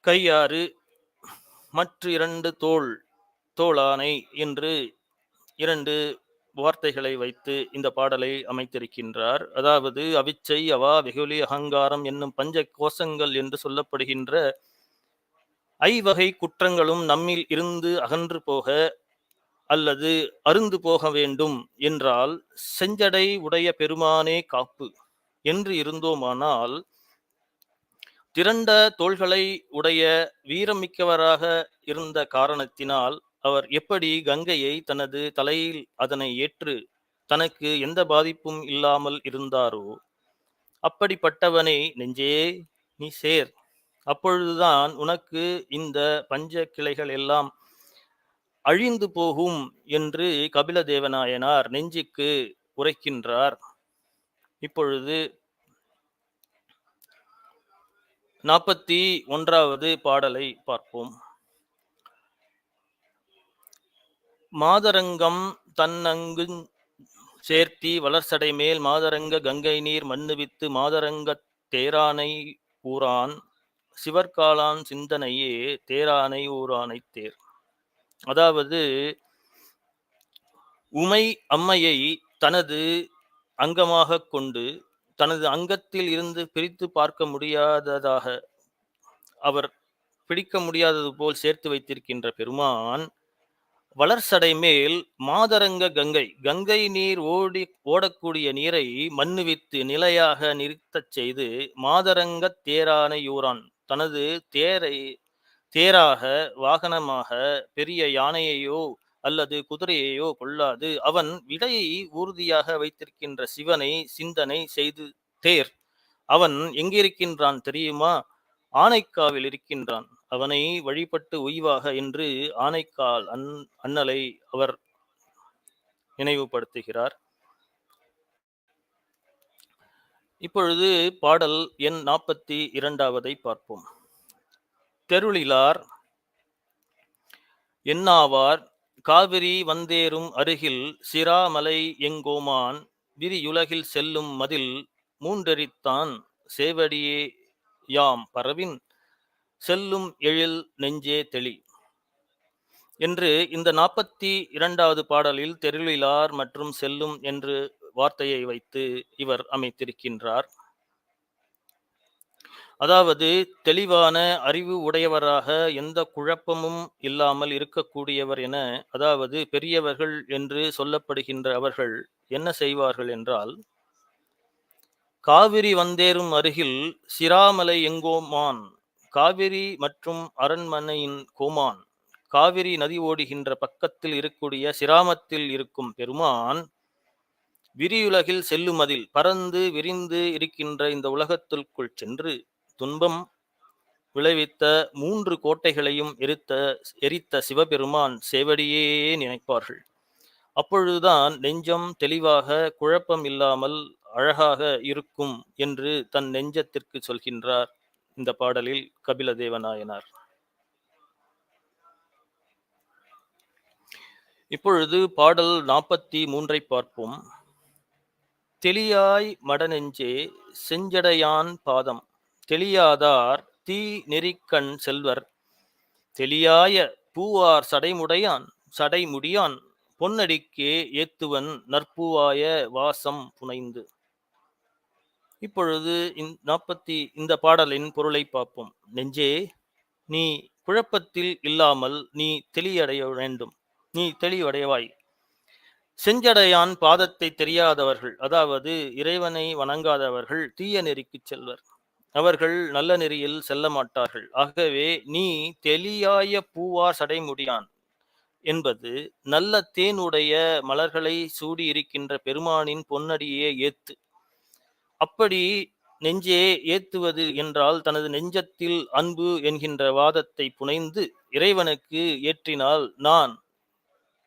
Speaker 2: கையாறு மற்ற 2 தோளானை என்று 2 வார்த்தைகளை வைத்து இந்த பாடலை அமைத்திருக்கின்றார். அதாவது அவிச்சை அவா வெகுளி அகங்காரம் என்னும் பஞ்ச கோஷங்கள் என்று சொல்லப்படுகின்ற ஐவகை குற்றங்களும் நம்மில் இருந்து அகன்று போக அல்லது அருந்து போக வேண்டும் என்றால் செஞ்சடை உடைய பெருமானே காப்பு என்று இருந்தோமானால், திரண்ட தோள்களை உடைய வீரமிக்கவராக இருந்த காரணத்தினால் அவர் எப்படி கங்கையை தனது தலையில் அதனை ஏற்று தனக்கு எந்த பாதிப்பும் இல்லாமல் இருந்தாரோ, அப்படிப்பட்டவனை நெஞ்சே நீ சேர், அப்பொழுதுதான் உனக்கு இந்த பஞ்ச கிளைகள் எல்லாம் அழிந்து போகும் என்று கபில தேவநாயனார் நெஞ்சுக்கு உரைக்கின்றார். இப்பொழுது 41வது பாடலை பார்ப்போம். மாதரங்கம் தன்னங்கு சேர்த்தி வளர்சடை மேல் மாதரங்க கங்கை நீர் மண்ணுவித்து மாதரங்க தேரானை ஊரான் சிவர்காலான் சிந்தனையே தேரானை ஊரானை தேர். அதாவது உமை அம்மையை தனது அங்கமாக கொண்டு தனது அங்கத்தில் இருந்து பிரித்து பார்க்க முடியாததாக அவர் பிடிக்க முடியாதது போல் சேர்த்து வைத்திருக்கின்ற பெருமான் வளர்சடை மேல் மாதரங்க கங்கை நீர் ஓடக்கூடிய நீரை மண்ணுவித்து நிலையாக நிறுத்தச் செய்து மாதரங்க தேரானை யூரான் தனது தேராக வாகனமாக பெரிய யானையையோ அல்லது குதிரையையோ கொள்ளாது அவன் விடையை ஊர்தியாக வைத்திருக்கின்ற சிவனை சிந்தனை செய்து தேர். அவன் எங்கிருக்கின்றான் தெரியுமா? ஆனைக்காவில் இருக்கின்றான். அவனை வழிபட்டு உய்வாக என்று ஆனைக்கால் அண்ணலை அவர் நினைவுபடுத்துகிறார். இப்பொழுது பாடல் எண் 42வை பார்ப்போம். தெருளிலார் என்னாவார் காவிரி வந்தேறும் அருகில் சிராமலை எங்கோமான் விரியுலகில் செல்லும் மதில் மூன்றெரித்தான் சேவடியே யாம் பரவின் செல்லும் எழில் நெஞ்சே தெளி என்று இந்த 42வது பாடலில் தெருளிலார் மற்றும் செல்லும் என்று வார்த்தையை வைத்து இவர் அமைத்திருக்கின்றார். அதாவது தெளிவான அறிவு உடையவராக எந்த குழப்பமும் இல்லாமல் இருக்கக்கூடியவர் என, அதாவது பெரியவர்கள் என்று சொல்லப்படுகின்ற அவர்கள் என்ன செய்வார்கள் என்றால், காவிரி வந்தேறும் அருகில் சிராமலை எங்கோமான், காவிரி மற்றும் அரண்மனையின் கோமான், காவிரி நதி ஓடுகின்ற பக்கத்தில் இருக்கக்கூடிய சிராமத்தில் இருக்கும் பெருமான் விரியுலகில் செல்லுமதில் பறந்து விரிந்து இருக்கின்ற இந்த உலகத்திற்குள் சென்று துன்பம் விளைவித்த 3 கோட்டைகளையும் எரித்த சிவபெருமான் சேவடியே நினைப்பார்கள். அப்பொழுதுதான் நெஞ்சம் தெளிவாக குழப்பம் இல்லாமல் அழகாக இருக்கும் என்று தன் நெஞ்சத்திற்கு சொல்கின்றார் இந்த பாடலில் கபில தேவநாயனார். இப்பொழுது பாடல் 43 பார்ப்போம். தெளியாய் மடநெஞ்சே செஞ்சடையான் பாதம் தெளியாதார் தீ நெறிக்கண் செல்வர் தெளியாய பூவார் சடைமுடியான் பொன்னடிக்கே ஏத்துவன் நற்பூவாய வாசம் புனைந்து. இப்பொழுது இந்த பாடலின் பொருளை பார்ப்போம். நெஞ்சே, நீ குழப்பத்தில் இல்லாமல் நீ தெளிவடைவாய். செஞ்சடையான் பாதத்தை தெரியாதவர்கள், அதாவது இறைவனை வணங்காதவர்கள் தீய நெறிக்குச் செல்வர். அவர்கள் நல்ல நெறியில் செல்ல மாட்டார்கள். ஆகவே நீ தெளியாய பூவார் சடைமுடியான் என்பது நல்ல தேனுடைய மலர்களை சூடி இருக்கின்ற பெருமானின் பொன்னடியே ஏத்து. அப்படி நெஞ்சே ஏத்துவது என்றால் தனது நெஞ்சத்தில் அன்பு என்கின்ற வாதத்தை புனைந்து இறைவனுக்கு ஏற்றினால் நான்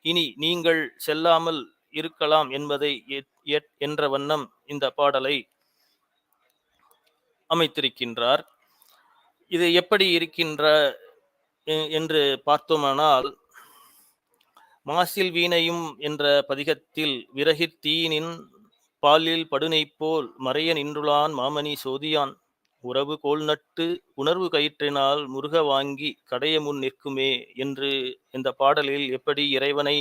Speaker 2: இனி நீங்கள் செல்லாமல் இருக்கலாம் என்பதை என்ற வண்ணம் இந்த பாடலை அமைத்திருக்கின்றார். இது எப்படி இருக்கின்ற என்று பார்த்தோமானால், மாசில் வீணையும் என்ற பதிகத்தில் விறகிற் தீயினின் பாலில் படுனை போல் மறைய நின்றுளான் மாமணி சோதியான் உறவு கோல் நட்டு உணர்வு கயிற்றினால் முருக வாங்கி கடைய முன் நிற்குமே என்று இந்த பாடலில் எப்படி இறைவனை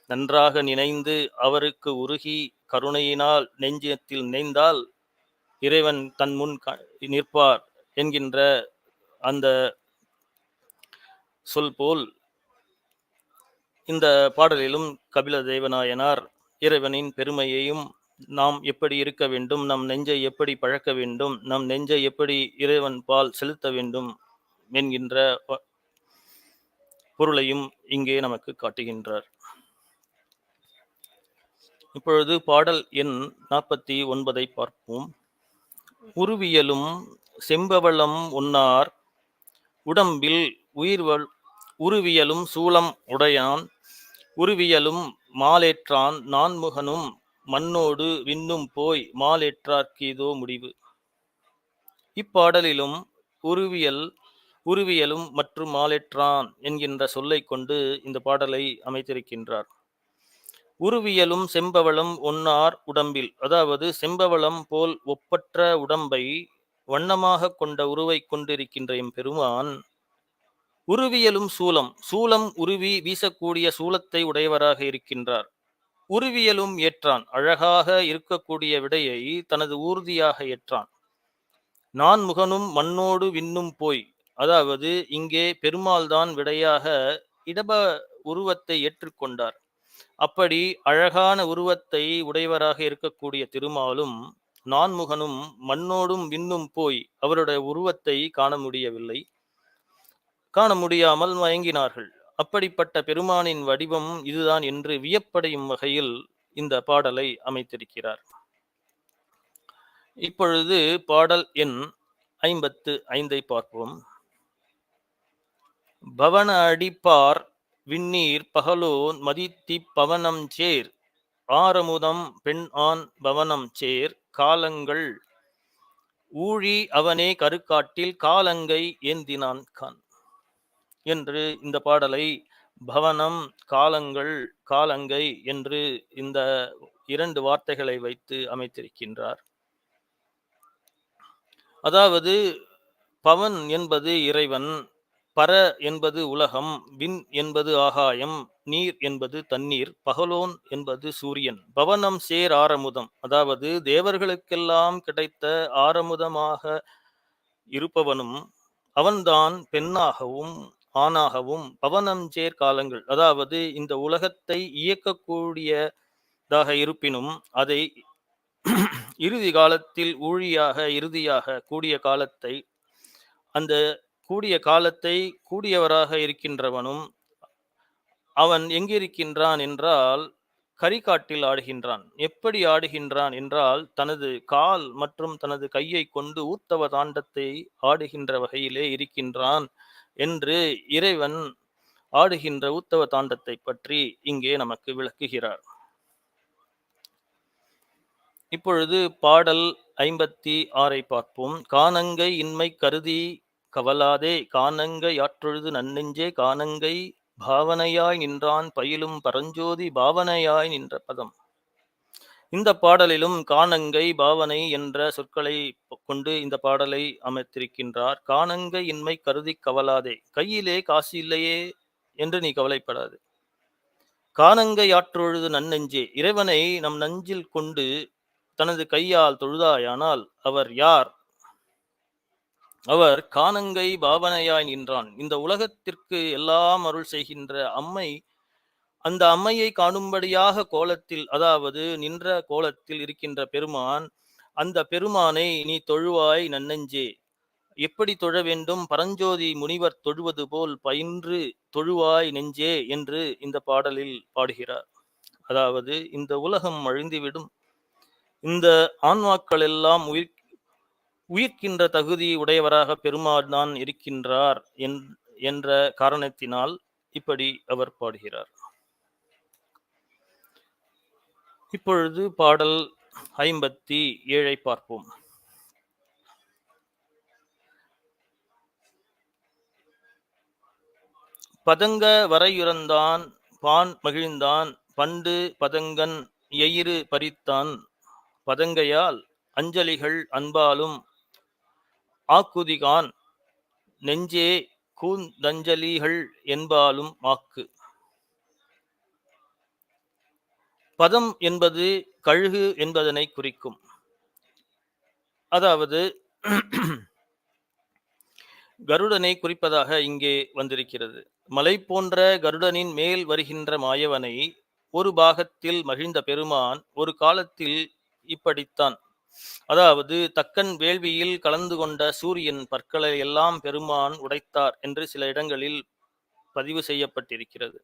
Speaker 2: நன்றாக நினைந்து அவருக்கு உருகி கருணையினால் நெஞ்சத்தில் நினைந்தால் இறைவன் தன் முன் நிற்பார் என்கின்ற அந்த சொல் போல் இந்த பாடலிலும் கபில தேவநாயனார் இறைவனின் பெருமையையும் நாம் எப்படி இருக்க வேண்டும், நம் நெஞ்சை எப்படி பழக்க வேண்டும், நம் நெஞ்சை எப்படி இறைவன் பால் செலுத்த வேண்டும் என்கின்ற பொருளையும் இங்கே நமக்கு காட்டுகின்றார். இப்பொழுது பாடல் எண் 49 பார்ப்போம். உருவியலும் செம்பவளம் ஒன்னார் உடம்பில் உருவியலும் சூலம் உடையான் உருவியலும் மாலேற்றான் நான்முகனும் மண்ணோடு விண்ணும் போய் மாலேற்றார்க்கீதோ முடிவு. இப்பாடலிலும் உருவியலும் மற்றும் மாலேற்றான் என்கின்ற சொல்லை கொண்டு இந்த பாடலை அமைத்திருக்கின்றார். உருவியலும் செம்பவளம் ஒன்னார் உடம்பில், அதாவது செம்பவளம் போல் ஒப்பற்ற உடம்பை வண்ணமாக கொண்ட உருவை கொண்டிருக்கின்ற எம்பெருமான் உருவியலும் சூலம் உருவி வீசக்கூடிய சூலத்தை உடையவராக இருக்கின்றார். உருவியலும் ஏற்றான், அழகாக இருக்கக்கூடிய விடையை தனது ஊர்தியாக ஏற்றான். நான் முகனும் மண்ணோடு விண்ணும் போய், அதாவது இங்கே பெருமாள் தான் விடையாக இடப உருவத்தை ஏற்றுக்கொண்டார். அப்படி அழகான உருவத்தை உடையவராக இருக்கக்கூடிய திருமாலும் நான்முகனும் மண்ணோடும் விண்ணும் போய் அவருடைய உருவத்தை காண முடியாமல் மயங்கினார்கள். அப்படிப்பட்ட பெருமானின் வடிவம் இதுதான் என்று வியப்படையும் வகையில் இந்த பாடலை அமைத்திருக்கிறார். இப்பொழுது பாடல் எண் 55 பார்ப்போம். பவன அடிப்பார் விண்ணீர் பகலோன் மதித்திப் பவனம் சேர் ஆரமுதம் பெண் ஆண் பவனம் சேர் காலங்கள் ஊழி அவனே கருக்காட்டில் காலங்கை ஏந்தினான் கான் என்று இந்த பாடலை பவனம் காலங்கை என்று இந்த 2 வார்த்தைகளை வைத்து அமைத்திருக்கின்றார். அதாவது பவன் என்பது இறைவன், பர என்பது உலகம், விண் என்பது ஆகாயம், நீர் என்பது தண்ணீர், பகலோன் என்பது சூரியன். பவனம் சேர் ஆரமுதம், அதாவது தேவர்களுக்கெல்லாம் கிடைத்த ஆரமுதமாக இருப்பவனும் அவன்தான் பெண்ணாகவும் ஆணாகவும் பவனம் சேர் காலங்கள், அதாவது இந்த உலகத்தை இயக்கக்கூடியதாக இருப்பினும் அதை இறுதி காலத்தில் ஊழியாக இறுதியாக கூடிய காலத்தை அந்த கூடிய காலத்தை கூடியவராக இருக்கின்றவனும் அவன் எங்கிருக்கின்றான் என்றால் கரிகாட்டில் ஆடுகின்றான். எப்படி ஆடுகின்றான் என்றால் தனது கால் மற்றும் தனது கையை கொண்டு ஊர்த்தவ தாண்டத்தை ஆடுகின்ற வகையிலே இருக்கின்றான் என்று இறைவன் ஆடுகின்ற ஊர்த்தவ தாண்டத்தை பற்றி இங்கே நமக்கு விளக்குகிறார். இப்பொழுது பாடல் 56 பார்ப்போம். கானங்கை இன்மை கருதி கவலாதே கானங்கை யாற்றொழுது நன்னெஞ்சே கானங்கை பாவனையாய் நின்றான் பயிலும் பரஞ்சோதி பாவனையாய் நின்ற பதம். இந்த பாடலிலும் காணங்கை பாவனை என்ற சொற்களை கொண்டு இந்த பாடலை அமைத்திருக்கின்றார். காணங்கை இன்மை கருதி கவலாதே, கையிலே காசு இல்லையே என்று நீ கவலைப்படாது. காணங்கை ஆற்றொழுது நன்னெஞ்சே, இறைவனை நம் நஞ்சில் கொண்டு தனது கையால் தொழுதாயானால் அவர் யார்? அவர் காணங்கை பாவனையாய் நின்றான். இந்த உலகத்திற்கு எல்லாம் அருள் செய்கின்ற அம்மை, அந்த அம்மையை காணும்படியாக கோலத்தில், அதாவது நின்ற கோலத்தில் இருக்கின்ற பெருமான், அந்த பெருமானை நீ தொழுவாய் நன்னெஞ்சே. எப்படி தொழ வேண்டும்? பரஞ்சோதி முனிவர் தொழுவது போல் பயின்று தொழுவாய் நெஞ்சே என்று இந்த பாடலில் பாடுகிறார். அதாவது இந்த உலகம் அழிந்துவிடும், இந்த ஆன்மாக்கள் எல்லாம் உயிர்க்கின்ற தகுதி உடையவராக பெருமாள் தான் இருக்கின்றார் என்ற காரணத்தினால் இப்படி அவர் பாடுகிறார். இப்பொழுது பாடல் 57 பார்ப்போம். பதங்க வரையுறந்தான் பான் மகிழ்ந்தான், பண்டு பதங்கன் எயிறு பறித்தான், பதங்கையால் அஞ்சலிகள் அன்பாலும் ஆக்குதிகான், நெஞ்சே கூந்தஞ்சலிகள் என்பாலும் ஆக்கு. பதம் என்பது கழுகு என்பதனை குறிக்கும். அதாவது கருடனை குறிப்பதாக இங்கே வந்திருக்கிறது. மலை போன்ற கருடனின் மேல் வருகின்ற மாயவனை ஒரு பாகத்தில் மகிழ்ந்த பெருமான் ஒரு காலத்தில் இப்படித்தான். அதாவது தக்கன் வேள்வியில் கலந்து கொண்ட சூரியன் பற்களை எல்லாம் பெருமான் உடைத்தார் என்று சில இடங்களில் பதிவு செய்யப்பட்டிருக்கிறது.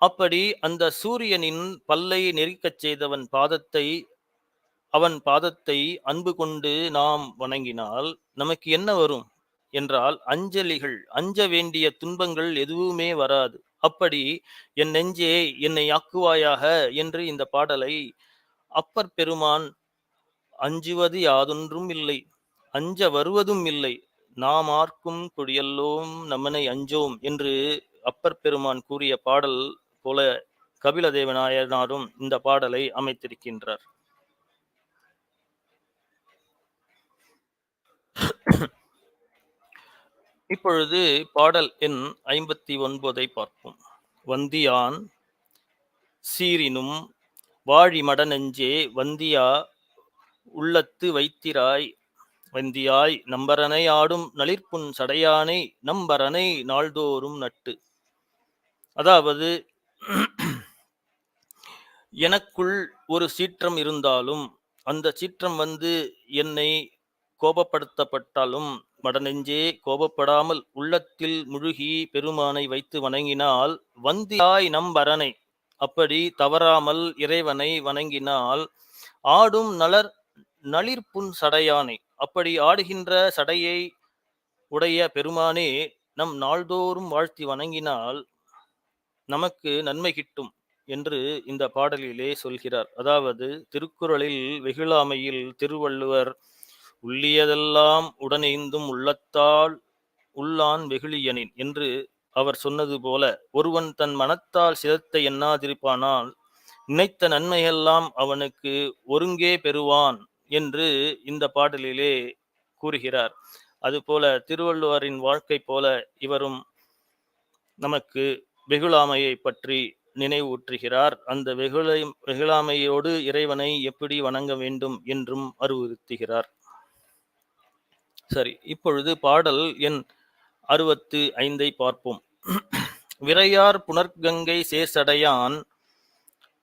Speaker 2: அப்படி அந்த சூரியனின் பல்லை நெரிக்கச் செய்தவன் பாதத்தை அன்பு கொண்டு நாம் வணங்கினால் நமக்கு என்ன வரும் என்றால் அஞ்சலிகள், அஞ்ச வேண்டிய துன்பங்கள் எதுவுமே வராது. அப்படி என் நெஞ்சே என்னை ஆக்குவாயாக என்று இந்த பாடலை அப்பர் பெருமான் அஞ்சுவது யாதொன்றும் இல்லை, அஞ்ச வருவதும் இல்லை, நாம் ஆர்க்கும் குடியல்லோம் நம்மனை அஞ்சோம் என்று அப்பர் பெருமான் கூறிய பாடல் போல கபிலதேவநாயனாரும் இந்த பாடலை அமைத்திருக்கின்றார். இப்பொழுது பாடல் எண் 59 பார்ப்போம். வந்தியான் சீரினும் வாழி மடநெஞ்சே, வந்தியா உள்ளத்து வைத்திராய், வந்தியாய் நம்பரனை ஆடும் நளிர்ப்புன் சடையானை, நம்பரனை நாள்தோறும் நட்டு. அதாவது எனக்குள் ஒரு சீற்றம் இருந்தாலும் அந்த சீற்றம் என்னை கோபப்படுத்தப்பட்டாலும் மடநெஞ்சே கோபப்படாமல் உள்ளத்தில் முழுகி பெருமானை வைத்து வணங்கினால், வந்தியாய் நம்பரனை, அப்படி தவறாமல் இறைவனை வணங்கினால், ஆடும் நளிர்ப்புன் சடையானை, அப்படி ஆடுகின்ற சடையை உடைய பெருமானே நம் நாள்தோறும் வாழ்த்தி வணங்கினால் நமக்கு நன்மை கிட்டும் என்று இந்த பாடலிலே சொல்கிறார். அதாவது திருக்குறளில் வெகுளாமையில் திருவள்ளுவர் உள்ளியதெல்லாம் உடனேந்தும் உள்ளத்தால் உள்ளான் வெகுளியனின் என்று அவர் சொன்னது போல, ஒருவன் தன் மனத்தால் சிரத்தை எண்ணாதிருப்பானால் நினைத்த நன்மையெல்லாம் அவனுக்கு ஒருங்கே பெறுவான் என்று இந்த பாடலிலே கூறுகிறார். அதுபோல திருவள்ளுவரின் வாழ்க்கை போல இவரும் நமக்கு வெகுளாமையை பற்றி நினைவூற்றுகிறார். அந்த வெகுளாமையோடு இறைவனை எப்படி வணங்க வேண்டும் என்றும் அறிவுறுத்துகிறார். சரி, இப்பொழுது பாடல் எண் 65 பார்ப்போம். விரையார் புனர்கங்கை சேர்சடையான்,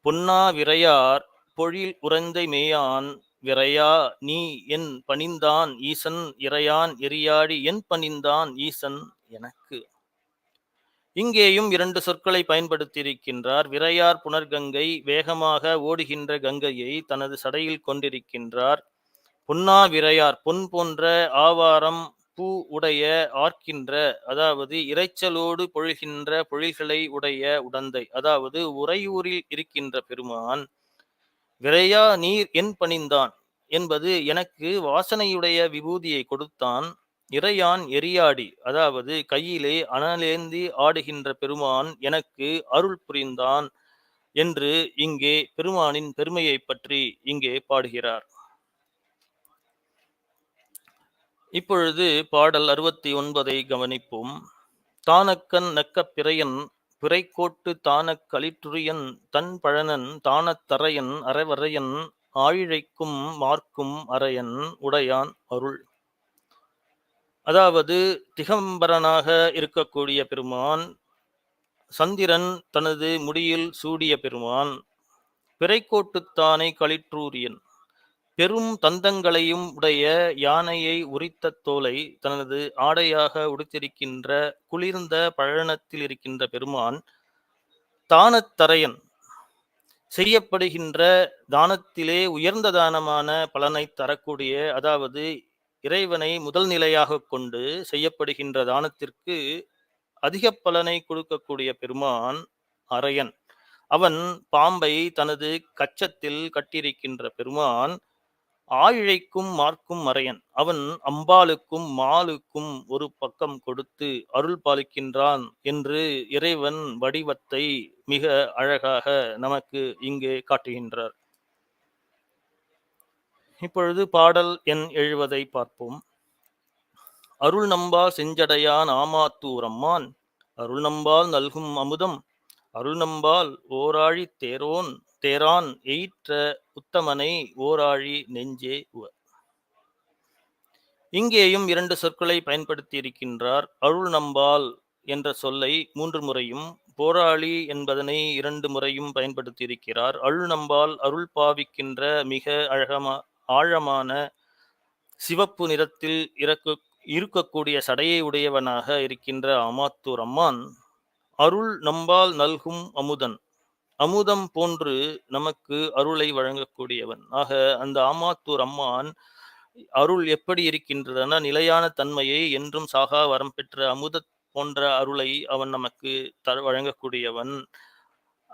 Speaker 2: பொன்னா விரையார் பொழில் உறைந்தை மேயான், விரையா நீ என் பணிந்தான் ஈசன், இறையான் எரியாடி என் பணிந்தான் ஈசன் எனக்கு. இங்கேயும் 2 சொற்களை பயன்படுத்தியிருக்கின்றார். விரையார் புனர்கங்கை, வேகமாக ஓடுகின்ற கங்கையை தனது சடையில் கொண்டிருக்கின்றார். பொன்னா விரையார், பொன் போன்ற ஆவாரம் பூ உடைய ஆர்க்கின்ற, அதாவது இரைச்சலோடு பொழிகின்ற பொழில்களை உடைய உடந்தை, அதாவது உறையூரில் இருக்கின்ற பெருமான். விரையா நீர் என் பணிந்தான் என்பது எனக்கு வாசனையுடைய விபூதியை கொடுத்தான். இறையான் எரியாடி, அதாவது கையிலே அனலேந்தி ஆடுகின்ற பெருமான் எனக்கு அருள் புரிந்தான். என்று இங்கே பெருமானின் பெருமையை பற்றி இங்கே பாடுகிறார். இப்பொழுது பாடல் 69 கவனிப்போம். தானக்கன் நக்கப் பிறையன் பிறைக்கோட்டு தானக் களிற்றுரியன் தன் பழனன் தானத் தரையன் அறவரையன் ஆழிழைக்கும் மார்க்கும் அரையன் உடையான் அருள். அதாவது திகம்பரனாக இருக்கக்கூடிய பெருமான், சந்திரன் தனது முடியில் சூடிய பெருமான், பிறைக்கோட்டுத்தானை களிற்றூரியன், பெரும் தந்தங்களையும் உடைய யானையை உரித்த தோலை தனது ஆடையாக உடுத்திருக்கின்ற குளிர்ந்த பழனத்தில் இருக்கின்ற பெருமான், தானத்தரையன், செய்யப்படுகின்ற தானத்திலே உயர்ந்த தானமான பலனை தரக்கூடிய, அதாவது இறைவனை முதல் நிலையாக கொண்டு செய்யப்படுகின்ற தானத்திற்கு அதிக பலனை கொடுக்கக்கூடிய பெருமான் அரையன். அவன் பாம்பை தனது கச்சத்தில் கட்டியிருக்கின்ற பெருமான், ஆழிழைக்கும் மார்க்கும் அரையன். அவன் அம்பாளுக்கும் மாலுக்கும் ஒரு பக்கம் கொடுத்து அருள் பாலிக்கின்றான் என்று இறைவன் வடிவத்தை மிக அழகாக நமக்கு இங்கே காட்டுகின்றார். இப்பொழுது பாடல் எண் 70 பார்ப்போம். அருள் நம்பால் செஞ்சடையான் ஆமாத்தூர் அம்மான் அருள் நம்பால் நல்கும் அமுதம் அருள் நம்பால் ஓராழி தேரான் எயிற்ற உத்தமனை ஓராழி நெஞ்சே உவ. இங்கேயும் 2 சொற்களை பயன்படுத்தி இருக்கின்றார். அருள் நம்பால் என்ற சொல்லை 3 முறையும், போராளி என்பதனை 2 முறையும் பயன்படுத்தி இருக்கிறார். அருள் நம்பால் அருள் பாவிக்கின்ற மிக ஆழமான சிவப்பு நிறத்தில் இருக்கக்கூடிய சடையை உடையவனாக இருக்கின்ற ஆமாத்தூர் அம்மான், அருள் நம்பால் நல்கும் அமுதன், அமுதம் போன்று நமக்கு அருளை வழங்கக்கூடியவன். ஆக அந்த ஆமாத்தூர் அம்மான் அருள் எப்படி இருக்கின்றன, நிலையான தன்மையை, என்றும் சாகா வரம் பெற்ற அமுத போன்ற அருளை அவன் நமக்கு வழங்கக்கூடியவன்.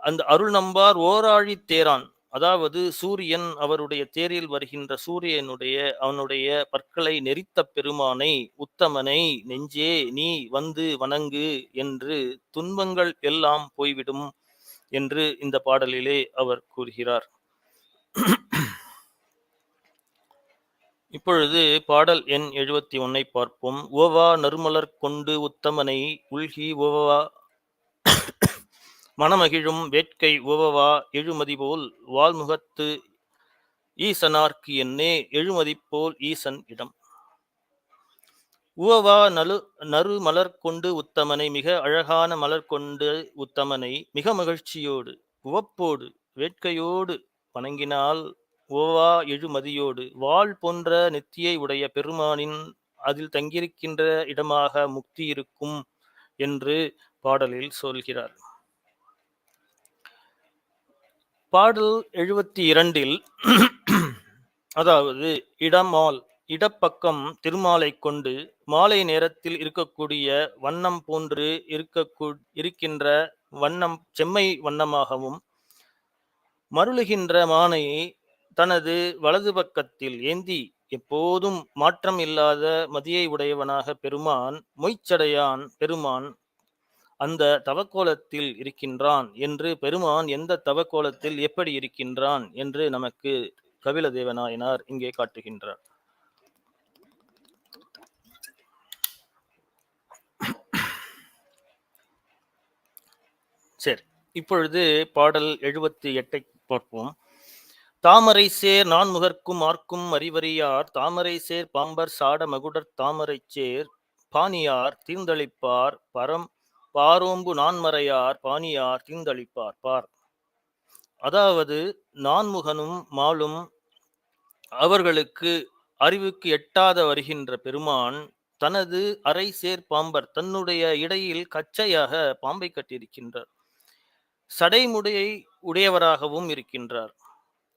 Speaker 2: அந்த அருள் நம்பார் ஓராழி தேரான், அதாவது சூரியன், அவருடைய தேரில் வருகின்ற சூரியனுடைய அவனுடைய பற்களை நெரித்த பெருமானை, உத்தமனை நெஞ்சே நீ வந்து வணங்கு என்று துன்பங்கள் எல்லாம் போய்விடும் என்று இந்த பாடலிலே அவர் கூறுகிறார். இப்பொழுது பாடல் எண் 71 பார்ப்போம். ஓவா நறுமலர் கொண்டு உத்தமனை உள்கி ஓவா மனமகிழும் வேட்கை ஓவவா எழுமதி போல் வால்முகத்து ஈசனார்க்கு என்னே எழுமதி போல் ஈசன் இடம். உவவா நறு மலர் கொண்டு உத்தமனை, மிக அழகான மலர் கொண்டு உத்தமனை மிக மகிழ்ச்சியோடு உவப்போடு வேட்கையோடு வணங்கினால் ஓவா எழுமதியோடு வாள் போன்ற நெத்தியை உடைய பெருமானின் அதில் தங்கியிருக்கின்ற இடமாக முக்தி இருக்கும் என்று பாடலில் சொல்கிறார். பாடல் 72 அதாவது இடமால், இடப்பக்கம் திருமாலை கொண்டு மாலை நேரத்தில் இருக்கக்கூடிய வண்ணம் போன்று இருக்கின்ற வண்ணம் செம்மை வண்ணமாகவும், மருளுகின்ற மானையை தனது வலது பக்கத்தில் ஏந்தி எப்போதும் மாற்றம் இல்லாத மதியை உடையவனாக பெருமான், மொய்ச்சடையான் பெருமான் அந்த தவக்கோலத்தில் இருக்கின்றான் என்று, பெருமான் எந்த தவக்கோலத்தில் எப்படி இருக்கின்றான் என்று நமக்கு கபிலதேவநாயனார் இங்கே காட்டுகின்றார். சரி, இப்பொழுது பாடல் 78 பார்ப்போம். தாமரை சேர் நான்முகர்க்கும் ஆர்க்கும் அறிவறியார் தாமரை சேர் பாம்பர் சாட மகுடர் தாமரை சேர் பாணியார் தீர்ந்தளிப்பார் பாரோம்பு நான்மறையார் பாணியார் தீர்ந்தளிப்பார் பார். அதாவது நான்முகனும் மாலும் அவர்களுக்கு அறிவுக்கு எட்டாத வருகின்ற பெருமான் தனது அரை சேர் பாம்பர், தன்னுடைய இடையில் கச்சையாக பாம்பை கட்டியிருக்கின்றார். சடைமுடியை உடையவராகவும் இருக்கின்றார்.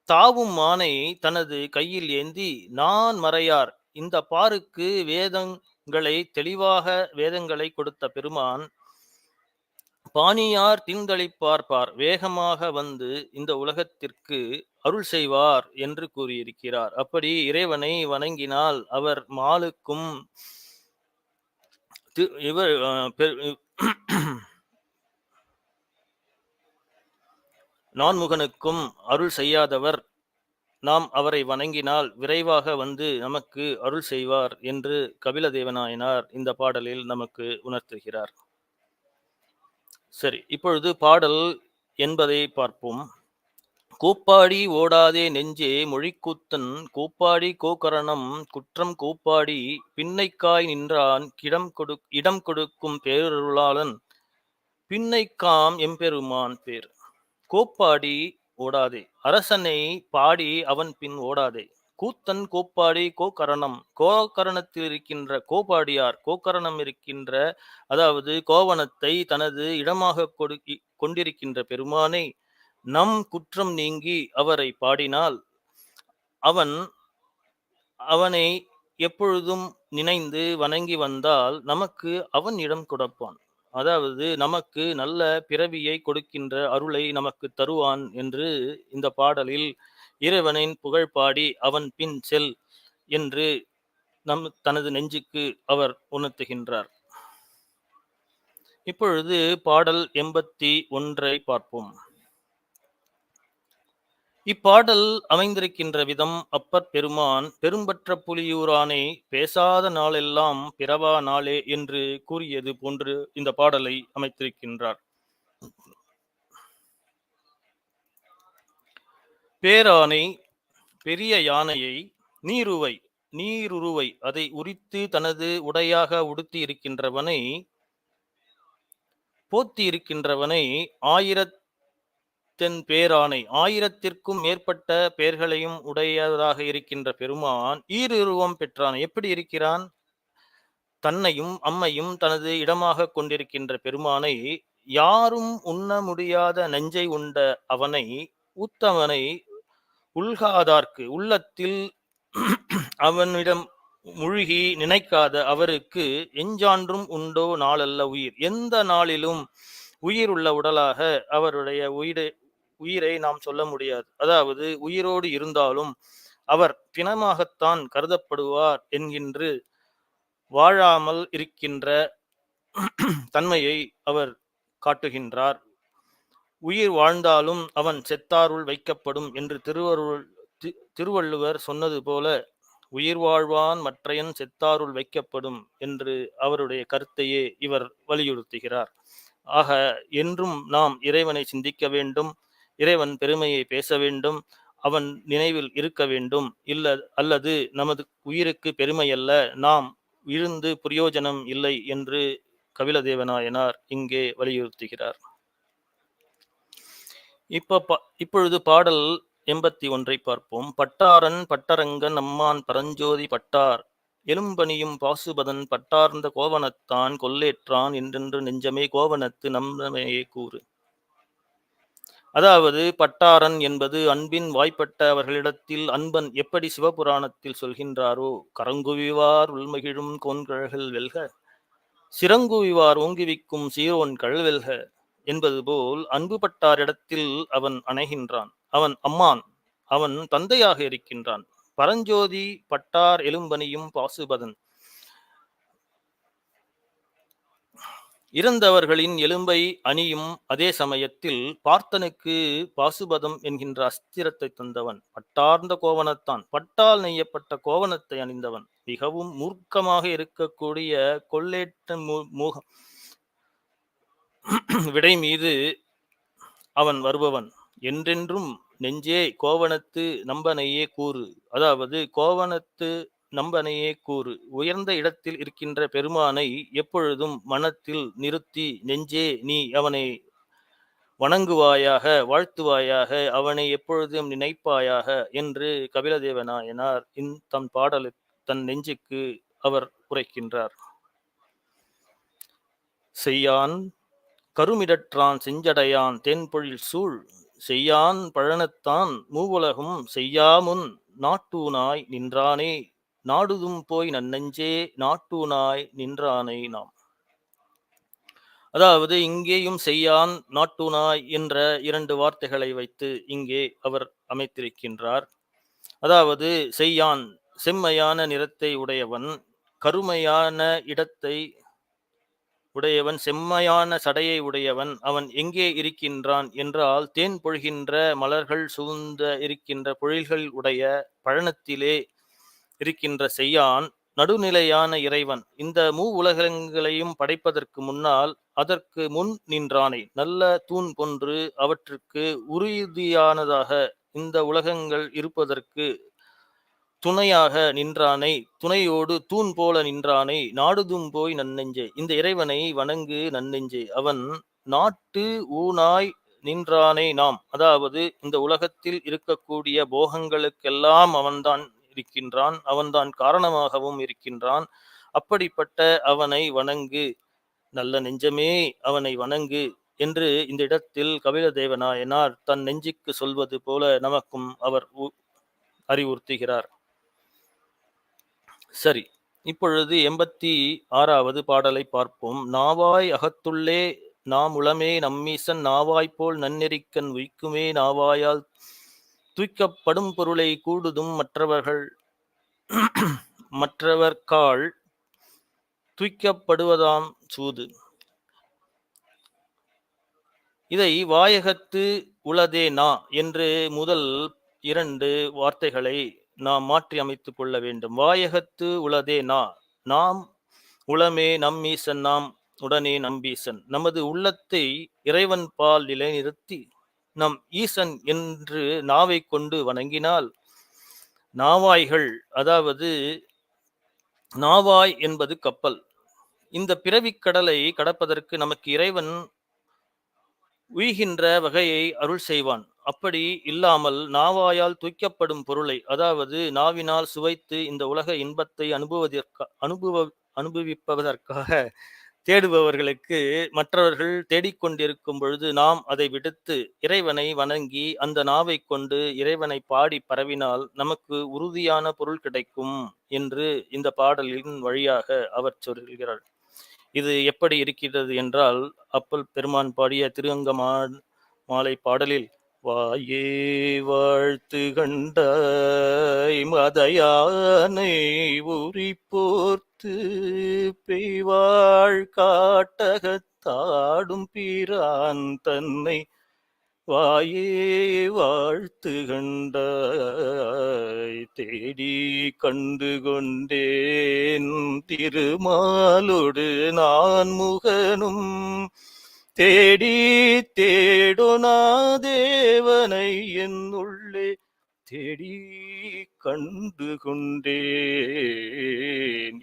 Speaker 2: தாவும் மானை தனது கையில் ஏந்தி நான் மறையார், இந்த பாருக்கு வேதங்களை தெளிவாக வேதங்களை கொடுத்த பெருமான் பாணியார் தீர்ந்தளிப்பார் பார், வேகமாக வந்து இந்த உலகத்திற்கு அருள் செய்வார் என்று கூறியிருக்கிறார். அப்படி இறைவனை வணங்கினால் அவர் மாலுக்கும் நான்முகனுக்கும் அருள் செய்யாதவர் நாம் அவரை வணங்கினால் விரைவாக வந்து நமக்கு அருள் செய்வார் என்று கபிலதேவநாயனார் இந்த பாடலில் நமக்கு உணர்த்துகிறார். சரி, இப்பொழுது பாடல் என்பதை பார்ப்போம். கோப்பாடி ஓடாதே நெஞ்சே மொழிக்கூத்தன் கோப்பாடி கோகரணம் குற்றம் கோப்பாடி பின்னைக்காய் நின்றான் இடம் கொடுக்கும் பேரருளாளன் பின்னைக்காம் எம்பெருமான் பேர். கோப்பாடி ஓடாதே, அரசனை பாடி அவன் பின் ஓடாதே. கூத்தன் கோப்பாடி கோகரணம், கோகரணத்தில் இருக்கின்ற கோபாடியார், கோகரணம் இருக்கின்ற அதாவது கோவணத்தை தனது இடமாக கொண்டிருக்கின்ற பெருமானை நம் குற்றம் நீங்கி அவரை பாடினால் அவனை எப்பொழுதும் நினைந்து வணங்கி வந்தால் நமக்கு அவன் இடம் கொடுப்பான். அதாவது நமக்கு நல்ல பிறவியை கொடுக்கின்ற அருளை நமக்கு தருவான் என்று இந்த பாடலில் இறைவனின் புகழ் பாடி அவன் பின் செல் என்று தனது நெஞ்சுக்கு அவர் உணர்த்துகின்றார். இப்பொழுது பாடல் 81 பார்ப்போம். இப்பாடல் அமைந்திருக்கின்ற விதம் அப்பர் பெருமான் பெரும்பற்ற புலியூரானே பேசாத நாளெல்லாம் பிறவா நாளே என்று கூறியது போன்று இந்த பாடலை அமைத்திருக்கின்றார். பேரானை பெரிய யானையை நீருருவை அதை உரித்து தனது உடையாக உடுத்தி இருக்கின்றவனை போத்தி இருக்கின்றவனை பேரானை ஆயிரத்திற்கும் மேற்பட்ட பெயர்களையும் உடையதாக இருக்கின்ற பெருமான் ஈருருவம் பெற்றான். எப்படி இருக்கிறான்? தன்னையும் அம்மையும் தனது இடமாக கொண்டிருக்கின்ற பெருமானை யாரும் உண்ண முடியாத நஞ்சை உண்ட அவனை உத்தவனை உள்காதார்க்கு உள்ளத்தில் அவனிடம் முழுகி நினைக்காத அவருக்கு எஞ்சான்றும் உண்டோ நாளல்ல உயிர். எந்த நாளிலும் உயிர் உள்ள உடலாக அவருடைய உயிரை நாம் சொல்ல முடியாது. அதாவது உயிரோடு இருந்தாலும் அவர் பிணமாகத்தான் கருதப்படுவார் என்கின்ற வாழாமல் இருக்கின்ற தன்மையை அவர் காட்டுகின்றார். உயிர் வாழ்ந்தாலும் அவன் செத்தாருள் வைக்கப்படும் என்று திருவள்ளுவர் சொன்னது போல உயிர் வாழ்வான் மற்றையன் செத்தாருள் வைக்கப்படும் என்று அவருடைய கருத்தையே இவர் வலியுறுத்துகிறார். ஆக என்றும் நாம் இறைவனை சிந்திக்க வேண்டும், இறைவன் பெருமையை பேச வேண்டும், அவன் நினைவில் இருக்க வேண்டும். அல்லது நமது உயிருக்கு பெருமை அல்ல, நாம் இருந்து பிரயோஜனம் இல்லை என்று கபிலதேவநாயனார் இங்கே வலியுறுத்துகிறார். இப்பொழுது பாடல் 81 பார்ப்போம். பட்டாரன் பட்டரங்கன் அம்மான் பரஞ்சோதி பட்டார் எலும்பணியும் பாசுபதன் பட்டார்ந்த கோவணத்தான் கொல்லேற்றான் என்றென்று நெஞ்சமே கோவணத்து நம்பமையே கூறு. அதாவது பட்டாரன் என்பது அன்பின் வாய்ப்பட்ட அவர்களிடத்தில் அன்பன் எப்படி சிவபுராணத்தில் சொல்கின்றாரோ, கரங்குவிவார் உள்மகிழும் கோன்கழல்கள் வெல்க சிறங்குவிவார் ஓங்குவிக்கும் சீரோன் கழல்வெல்க என்பது போல் அன்பு பட்டாரிடத்தில் அவன் அணைகின்றான். அவன் அம்மான், அவன் தந்தையாக இருக்கின்றான். பரஞ்சோதி பட்டார் எலும்பணியும் பாசுபதன், இறந்தவர்களின் எலும்பை அணியும் அதே சமயத்தில் பார்த்தனுக்கு பாசுபதம் என்கின்ற அஸ்திரத்தை தந்தவன். பட்டார்ந்த கோவணத்தான், பட்டால் நெய்யப்பட்ட கோவணத்தை அணிந்தவன். மிகவும் மூர்க்கமாக இருக்கக்கூடிய கொள்ளேற்ற விடை மீது அவன் வருபவன். என்றென்றும் நெஞ்சே கோவணத்து நம்பனையே கூறு, அதாவது கோவணத்து நம்பனையே கூறு. உயர்ந்த இடத்தில் இருக்கின்ற பெருமானை எப்பொழுதும் மனத்தில் நிறுத்தி நெஞ்சே நீ அவனை வணங்குவாயாக, வாழ்த்துவாயாக, அவனை எப்பொழுதும் நினைப்பாயாக என்று கபிலதேவநாயனார் தன் பாடலுக்கு தன் நெஞ்சுக்கு அவர் உரைக்கின்றார். செய்யான் கருமிடற்றான் செஞ்சடையான் தென்பொழில் சூழ் செய்யான் பழனத்தான் மூவுலகும் செய்யாமுன் நாட்டூனாய் நின்றானே நாடுதும் போய் நன்னெஞ்சே நாட்டூனாய் நின்றானை நாம். அதாவது இங்கேயும் செய்யான் நாட்டூனாய் என்ற 2 வார்த்தைகளை வைத்து இங்கே அவர் அமைத்திருக்கின்றார். அதாவது செய்யான் செம்மையான நிறத்தை உடையவன், கருமையான இடத்தை உடையவன், செம்மையான சடையை உடையவன். அவன் எங்கே இருக்கின்றான் என்றால், தேன் பொழிகின்ற மலர்கள் சூழ்ந்த இருக்கின்ற பொழில்கள் உடைய பழனத்திலே இருக்கின்ற செய்யான், நடுநிலையான இறைவன். இந்த உலகங்களையும் படைப்பதற்கு முன்னால் அதற்கு முன் நின்றானை, நல்ல தூண் போன்று அவற்றுக்கு உறுதியானதாக இந்த உலகங்கள் இருப்பதற்கு துணையாக நின்றானை, துணையோடு தூண் போல நின்றானை, நாடுதும் போய் நன்னெஞ்சே. இந்த இறைவனை வணங்கு நன்னெஞ்சே. அவன் நாட்டு ஊனாய் நின்றானை நாம், அதாவது இந்த உலகத்தில் இருக்கக்கூடிய போகங்களுக்கெல்லாம் அவன்தான் இருக்கின்றான், அவன்தான் காரணமாகவும் இருக்கின்றான். அப்படிப்பட்ட அவனை வணங்கு நல்ல நெஞ்சமே, அவனை வணங்கு என்று இந்த இடத்தில் கபிலதேவநாயனார் தன் நெஞ்சுக்கு சொல்வது போல நமக்கும் அவர் அறிவுறுத்துகிறார். சரி, இப்பொழுது 86வது பாடலை பார்ப்போம். நாவாய் அகத்துள்ளே நாம் உளமே நம்மீசன், நாவாய்போல் நன்னெறிக்கண் உய்க்குமே, நாவாயால் தூய்க்கப்படும் பொருளை கூடுதும் மற்றவர்காள் தூய்க்கப்படுவதாம் சூது. இதை வாயகத்து உளதே நா என்று முதல் 2 வார்த்தைகளை நாம் மாற்றி அமைத்துக் கொள்ள வேண்டும். வாயகத்து உளதே நா, நாம் உளமே நம்மீசன், நாம் உடனே நம்பீசன். நமது உள்ளத்தை இறைவன் பால் நிலைநிறுத்தி நம் ஈசன் என்று நாவை கொண்டு வணங்கினால், நாவாய்கள், அதாவது நாவாய் என்பது கப்பல். இந்த பிறவிக்கடலை கடப்பதற்கு நமக்கு இறைவன் உய்கின்ற வகையை அருள் செய்வான். அப்படி இல்லாமல் நாவாயால் தூய்க்கப்படும் பொருளை, அதாவது நாவினால் சுவைத்து இந்த உலக இன்பத்தை அனுபவிப்பதற்காக தேடுபவர்களுக்கு மற்றவர்கள் தேடிக்கொண்டிருக்கும் பொழுது நாம் அதை விடுத்து இறைவனை வணங்கி அந்த நாவை கொண்டு இறைவனை பாடி பரவினால் நமக்கு உறுதியான பொருள் கிடைக்கும் என்று இந்த பாடலின் வழியாக அவர் சொல்கிறார். இது எப்படி இருக்கிறது என்றால், அப்பல் பெருமான் பாடிய திருஅங்க மாலை பாடலில், வாயே வாழ்த்து கண்டாய் மதயானை உரி போர்த்து பெய்வாழ் காட்டகத்தாடும் பிரான் தன்னை, வாயே வாழ்த்து கண்டாய் தேடி கண்டு கொண்டேன் திருமாலோடு நான் முகனும், தேடி தேடொனா தேவனை என்னுள்ளே தேடி கண்டு கொண்டேன்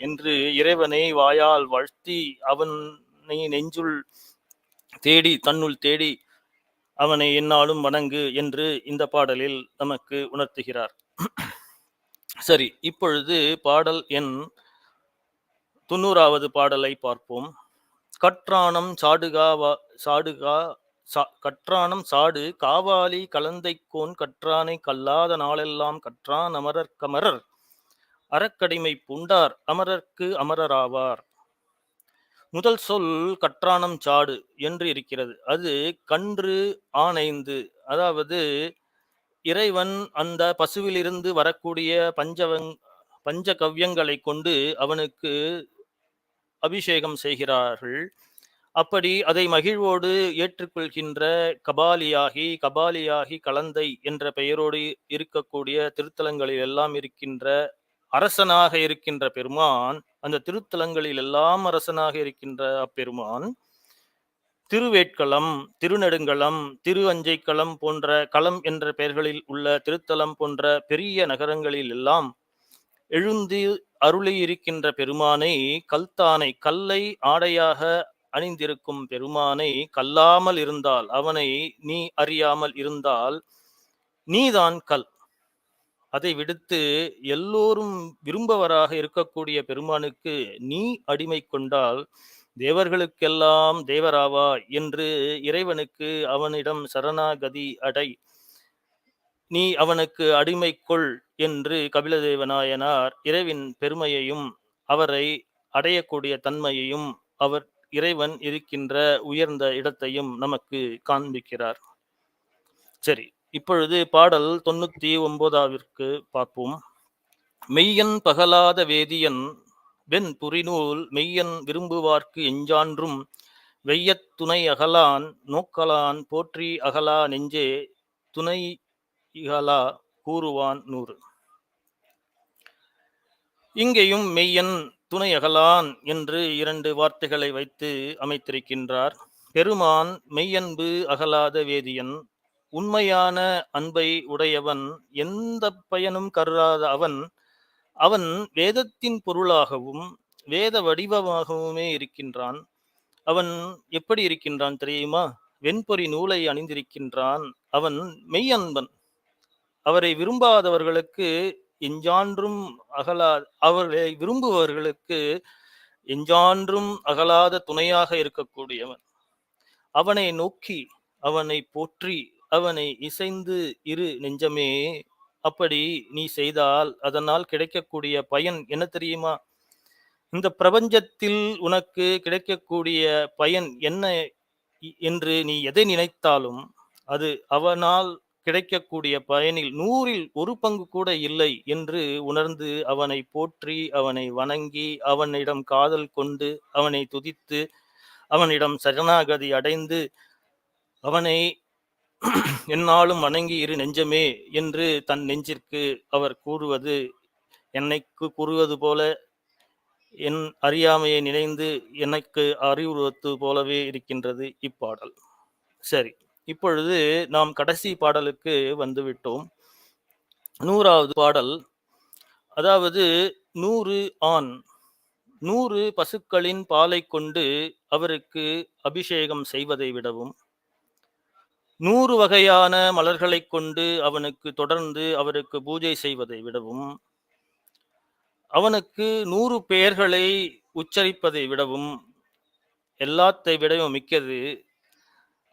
Speaker 2: என்று இறைவனை வாயால் வாழ்த்தி அவனை நெஞ்சுள் தேடி தன்னுள் தேடி அவனை என்னாலும் வணங்கு என்று இந்த பாடலில் நமக்கு உணர்த்துகிறார். சரி, இப்பொழுது பாடல் எண் 90வது பாடலை பார்ப்போம். கற்றானம் கற்றானம் சாடு காவாலி கலந்தைக்கோன், கற்றானை கல்லாத நாளெல்லாம் கற்றான் அமரர் அறக்கடிமை பூண்டார் அமரர்க்கு அமரராவார். முதல் சொல் கற்றானம் சாடு என்று இருக்கிறது. அது கன்று ஆனைந்து, அதாவது இறைவன் அந்த பசுவிலிருந்து வரக்கூடிய பஞ்ச கவ்யங்களை கொண்டு அவனுக்கு அபிஷேகம் செய்கிறார்கள். அப்படி அதை மகிழ்வோடு ஏற்றுக்கொள்கின்ற கபாலியாகி கலந்தை என்ற பெயரோடு இருக்கக்கூடிய திருத்தலங்களில் எல்லாம் இருக்கின்ற அரசனாக இருக்கின்ற பெருமான், அந்த திருத்தலங்களில் எல்லாம் அரசனாக இருக்கின்ற அப்பெருமான் திருவேட்களம், திருநெடுங்களம், திரு அஞ்சைக்களம் போன்ற களம் என்ற பெயர்களில் உள்ள திருத்தலம் போன்ற பெரிய நகரங்களில் எல்லாம் எழுந்து அருளி இருக்கின்ற பெருமானை, கல்தானை கல்லை ஆடையாக அணிந்திருக்கும் பெருமானை கல்லாமல் இருந்தால், அவனை நீ அறியாமல் இருந்தால் நீதான் கல். அதை விடுத்து எல்லோரும் விரும்பவராக இருக்கக்கூடிய பெருமானுக்கு நீ அடிமை கொண்டால் தேவர்களுக்கெல்லாம் தேவராவா என்று இறைவனுக்கு அவனிடம் சரணாகதி அடை, நீ அவனுக்கு அடிமை கொள் என்று கபிலதேவநாயனார் இறைவின் பெருமையையும் அவரை அடையக்கூடிய தன்மையையும் அவர் இறைவன் இருக்கின்ற உயர்ந்த இடத்தையும் நமக்கு காண்பிக்கிறார். சரி, இப்பொழுது பாடல் 99ற்கு பார்ப்போம். மெய்யன் பகலாத வேதியன் வெண் புரிநூல் மெய்யன் விரும்புவார்க்கு எஞ்சான்றும் வெய்யத் துணை அகலான் நோக்கலான் போற்றி அகலா நெஞ்சே துணை இகலா கூறுவான் நூறு. இங்கேயும் மெய்யன் துணை அகலான் என்று 2 வார்த்தைகளை வைத்து அமைத்திருக்கின்றார். பெருமான் மெய்யன்பு அகலாத வேதியன், உண்மையான அன்பை உடையவன், எந்த பயனும் கருதாத அவன். அவன் வேதத்தின் பொருளாகவும் வேத வடிவமாகவுமே இருக்கின்றான். அவன் எப்படி இருக்கின்றான் தெரியுமா? வெண்பொறி நூலை அணிந்திருக்கின்றான். அவன் மெய்யன்பன். அவரை விரும்பாதவர்களுக்கு எஞ்சான்றும் அவரை விரும்புபவர்களுக்கு எஞ்சான்றும் அகலாத துணையாக இருக்கக்கூடியவன். அவனை நோக்கி அவனை போற்றி அவனை இசைந்து இரு நெஞ்சமே. அப்படி நீ செய்தால் அதனால் கிடைக்கக்கூடிய பயன் என்ன தெரியுமா? இந்த பிரபஞ்சத்தில் உனக்கு கிடைக்கக்கூடிய பயன் என்ன என்று நீ எதை நினைத்தாலும் அது அவனால் கிடைக்கக்கூடிய பயனில் 100ல் 1 பங்கு கூட இல்லை என்று உணர்ந்து அவனை போற்றி அவனை வணங்கி அவனிடம் காதல் கொண்டு அவனை துதித்து அவனிடம் சரணாகதி அடைந்து அவனை எந்நாளும் வணங்கி இரு நெஞ்சமே என்று தன் நெஞ்சிற்கு அவர் கூறுவது என்னைக்கு கூறுவது போல என் அறியாமையை நினைந்து எனக்கு அறிவுறுவது போலவே இருக்கின்றது இப்பாடல். சரி, இப்பொழுது நாம் கடைசி பாடலுக்கு வந்துவிட்டோம். 100வது பாடல். அதாவது 100 ஆண் 100 பசுக்களின் பாலை கொண்டு அவருக்கு அபிஷேகம் செய்வதை விடவும் 100 வகையான மலர்களை கொண்டு அவனுக்கு தொடர்ந்து அவருக்கு பூஜை செய்வதை விடவும் அவனுக்கு 100 பெயர்களை உச்சரிப்பதை விடவும் எல்லாத்தை விடவும் மிக்கது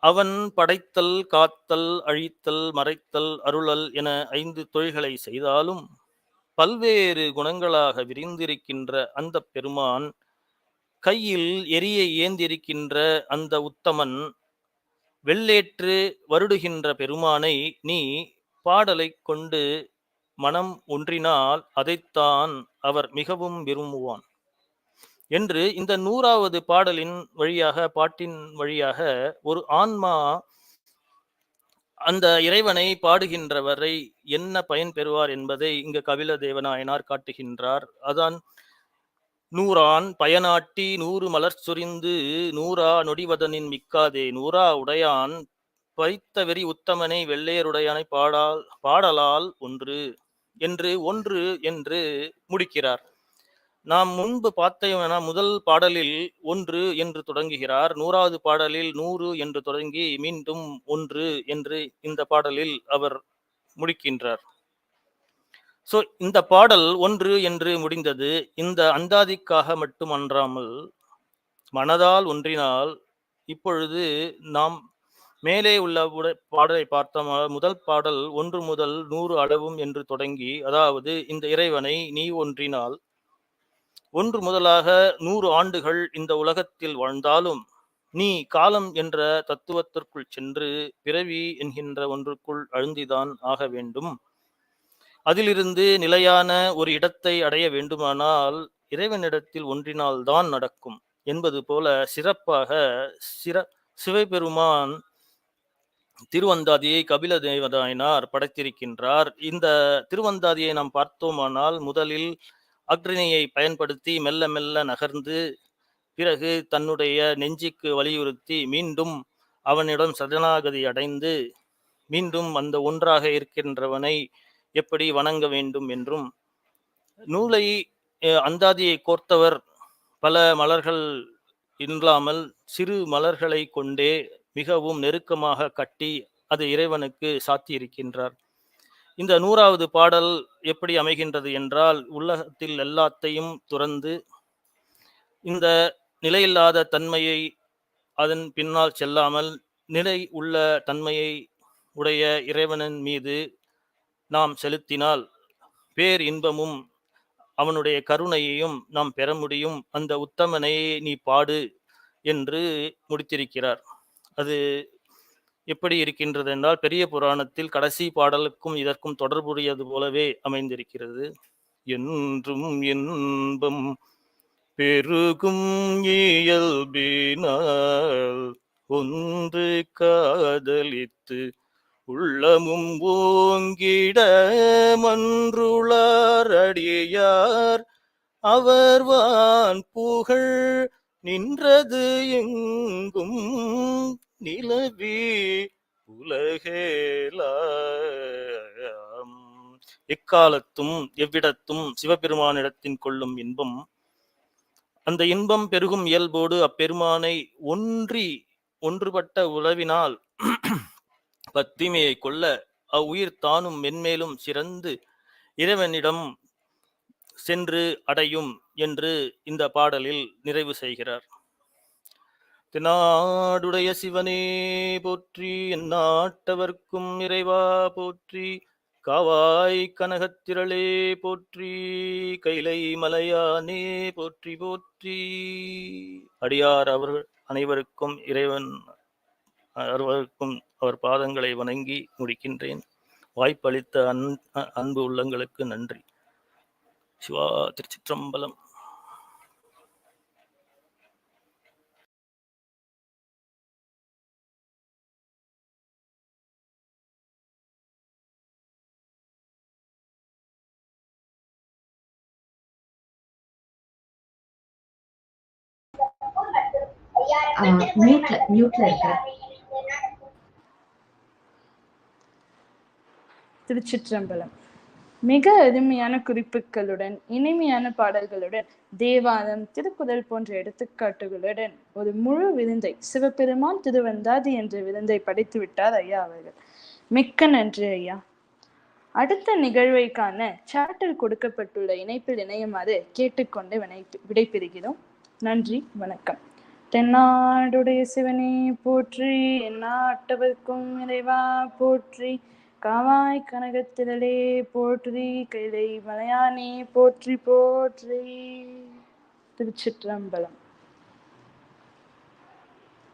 Speaker 2: அவன் படைத்தல் காத்தல் அழித்தல் மறைத்தல் அருளல் என 5 தொழில்களை செய்தாலும் பல்வேறு குணங்களாக விரிந்திருக்கின்ற அந்த பெருமான், கையில் எரியை ஏந்திருக்கின்ற அந்த உத்தமன், வெள்ளேற்று வருடுகின்ற பெருமானை நீ பாடலை கொண்டு மனம் ஒன்றினால் அதைத்தான் அவர் மிகவும் விரும்புவான் என்று இந்த 100வது பாட்டின் வழியாக ஒரு ஆன்மா அந்த இறைவனை பாடுகின்றவரை என்ன பயன் பெறுவார் என்பதை இங்கு கபில தேவநாயனார் காட்டுகின்றார். அதான் 100 ஆண் பயனாட்டி 100 மலர் சொரிந்து 100 நொடிவதனின் மிக்காதே 100 உடையான் பைத்த வெறி உத்தமனை வெள்ளையருடையானை பாடலால் ஒன்று என்று முடிக்கிறார். நாம் முன்பு பார்த்தோம்னா முதல் பாடலில் 1 என்று தொடங்குகிறார், 100வது பாடலில் 100 என்று தொடங்கி மீண்டும் 1 என்று இந்த பாடலில் அவர் முடிக்கின்றார். ஸோ இந்த பாடல் 1 என்று முடிந்தது. இந்த அந்தாதிக்காக மட்டும் அன்றாமல் மனதால் ஒன்றினால் இப்பொழுது நாம் மேலே உள்ள பாடலை பார்த்தோம். முதல் பாடல் 1 முதல் 100 அளவும் என்று தொடங்கி, அதாவது இந்த இறைவனை நீ ஒன்றினால் 1 முதலாக 100 ஆண்டுகள் இந்த உலகத்தில் வாழ்ந்தாலும் நீ காலம் என்ற தத்துவத்திற்குள் சென்று பிறவி என்கின்ற ஒன்றுக்குள் அழுந்திதான் ஆக வேண்டும். அதிலிருந்து நிலையான ஒரு இடத்தை அடைய வேண்டுமானால் இறைவனிடத்தில் ஒன்றினால்தான் நடக்கும் என்பது போல சிறப்பாக சிவபெருமான் திருவந்தாதியை கபில தேவநாயனார் படைத்திருக்கின்றார். இந்த திருவந்தாதியை நாம் பார்த்தோமானால் முதலில் அக்னியை பயன்படுத்தி மெல்ல மெல்ல நகர்ந்து பிறகு தன்னுடைய நெஞ்சுக்கு வலியுறுத்தி மீண்டும் அவனிடம் சரணாகதி அடைந்து மீண்டும் அந்த ஒன்றாக இருக்கின்றவனை எப்படி வணங்க வேண்டும் என்றும், நூலை அந்தாதியை கோர்த்தவர் பல மலர்கள் இல்லாமல் சிறு மலர்களை கொண்டே மிகவும் நெருக்கமாக கட்டி அது இறைவனுக்கு சாத்தியிருக்கின்றார். இந்த 100வது பாடல் எப்படி அமைகின்றது என்றால், உலகத்தில் எல்லாத்தையும் துறந்து இந்த நிலையில்லாத தன்மையை அதன் பின்னால் செல்லாமல் நிலை உள்ள தன்மையை உடைய இறைவனின் மீது நாம் செலுத்தினால் பேர் இன்பமும் அவனுடைய கருணையையும் நாம் பெற முடியும். அந்த உத்தமனை நீ பாடு என்று முடித்திருக்கிறார். அது எப்படி இருக்கின்றது என்றால், பெரிய புராணத்தில் கடைசி பாடலுக்கும் இதற்கும் தொடர்புடையது போலவே அமைந்திருக்கிறது. என்றும் இன்பம் பெருகும் இயல்பினால் ஒன்று காதலித்து உள்ளமும் ஓங்கிட மன்றுளார் அடியார் அவர்வான் புகழ் நின்றது எங்கும் நிலவி உலகேலாம். எக்காலத்தும் எவ்விடத்தும் சிவபெருமானிடத்தின் கொள்ளும் இன்பம், அந்த இன்பம் பெருகும் இயல்போடு அப்பெருமானை ஒன்றுபட்ட உறவினால் பத்திமையை கொள்ள அவ்வுயிர் தானும் மென்மேலும் சிறந்து இறைவனிடம் சென்று அடையும் என்று இந்த பாடலில் நிறைவு செய்கிறார். தென்னாடுடைய சிவனே போற்றி, எந்நாட்டவர்க்கும் இறைவா போற்றி, காவாய் கனகத்திரளே போற்றி, கைலை மலையானே போற்றி போற்றி. அடியார் அவர்கள் அனைவருக்கும் இறைவன் அவர்களுக்கும் அவர் பாதங்களை வணங்கி முடிக்கின்றேன். வாய்ப்பளித்த அன்பு உள்ளங்களுக்கு நன்றி. சிவா திருச்சிற்றம்பலம்.
Speaker 1: திருச்சிற்றம்பலம். மிக அருமையான குறிப்புகளுடன், இனிமையான பாடல்களுடன், தேவாரம், திருக்குறள் போன்ற எடுத்துக்காட்டுகளுடன் ஒரு முழு விருந்தை, சிவபெருமான் திருவந்தாதி என்ற விருந்தை படைத்து விட்டார் ஐயா அவர்கள். மிக்க நன்றி ஐயா. அடுத்த நிகழ்வை காண சாட்டில் கொடுக்கப்பட்டுள்ள இணைப்பில் இணையுமாறு கேட்டுக்கொண்டு விடைபெறுகிறோம். நன்றி, வணக்கம். தென்னாடுடைய சிவனே போற்றி, எந்நாட்டவர்க்கும் இறைவா போற்றி, காவாய் கனகத்திரளே போற்றி, கைலை மலையானே போற்றி போற்றி. திருச்சிற்றம்பலம்.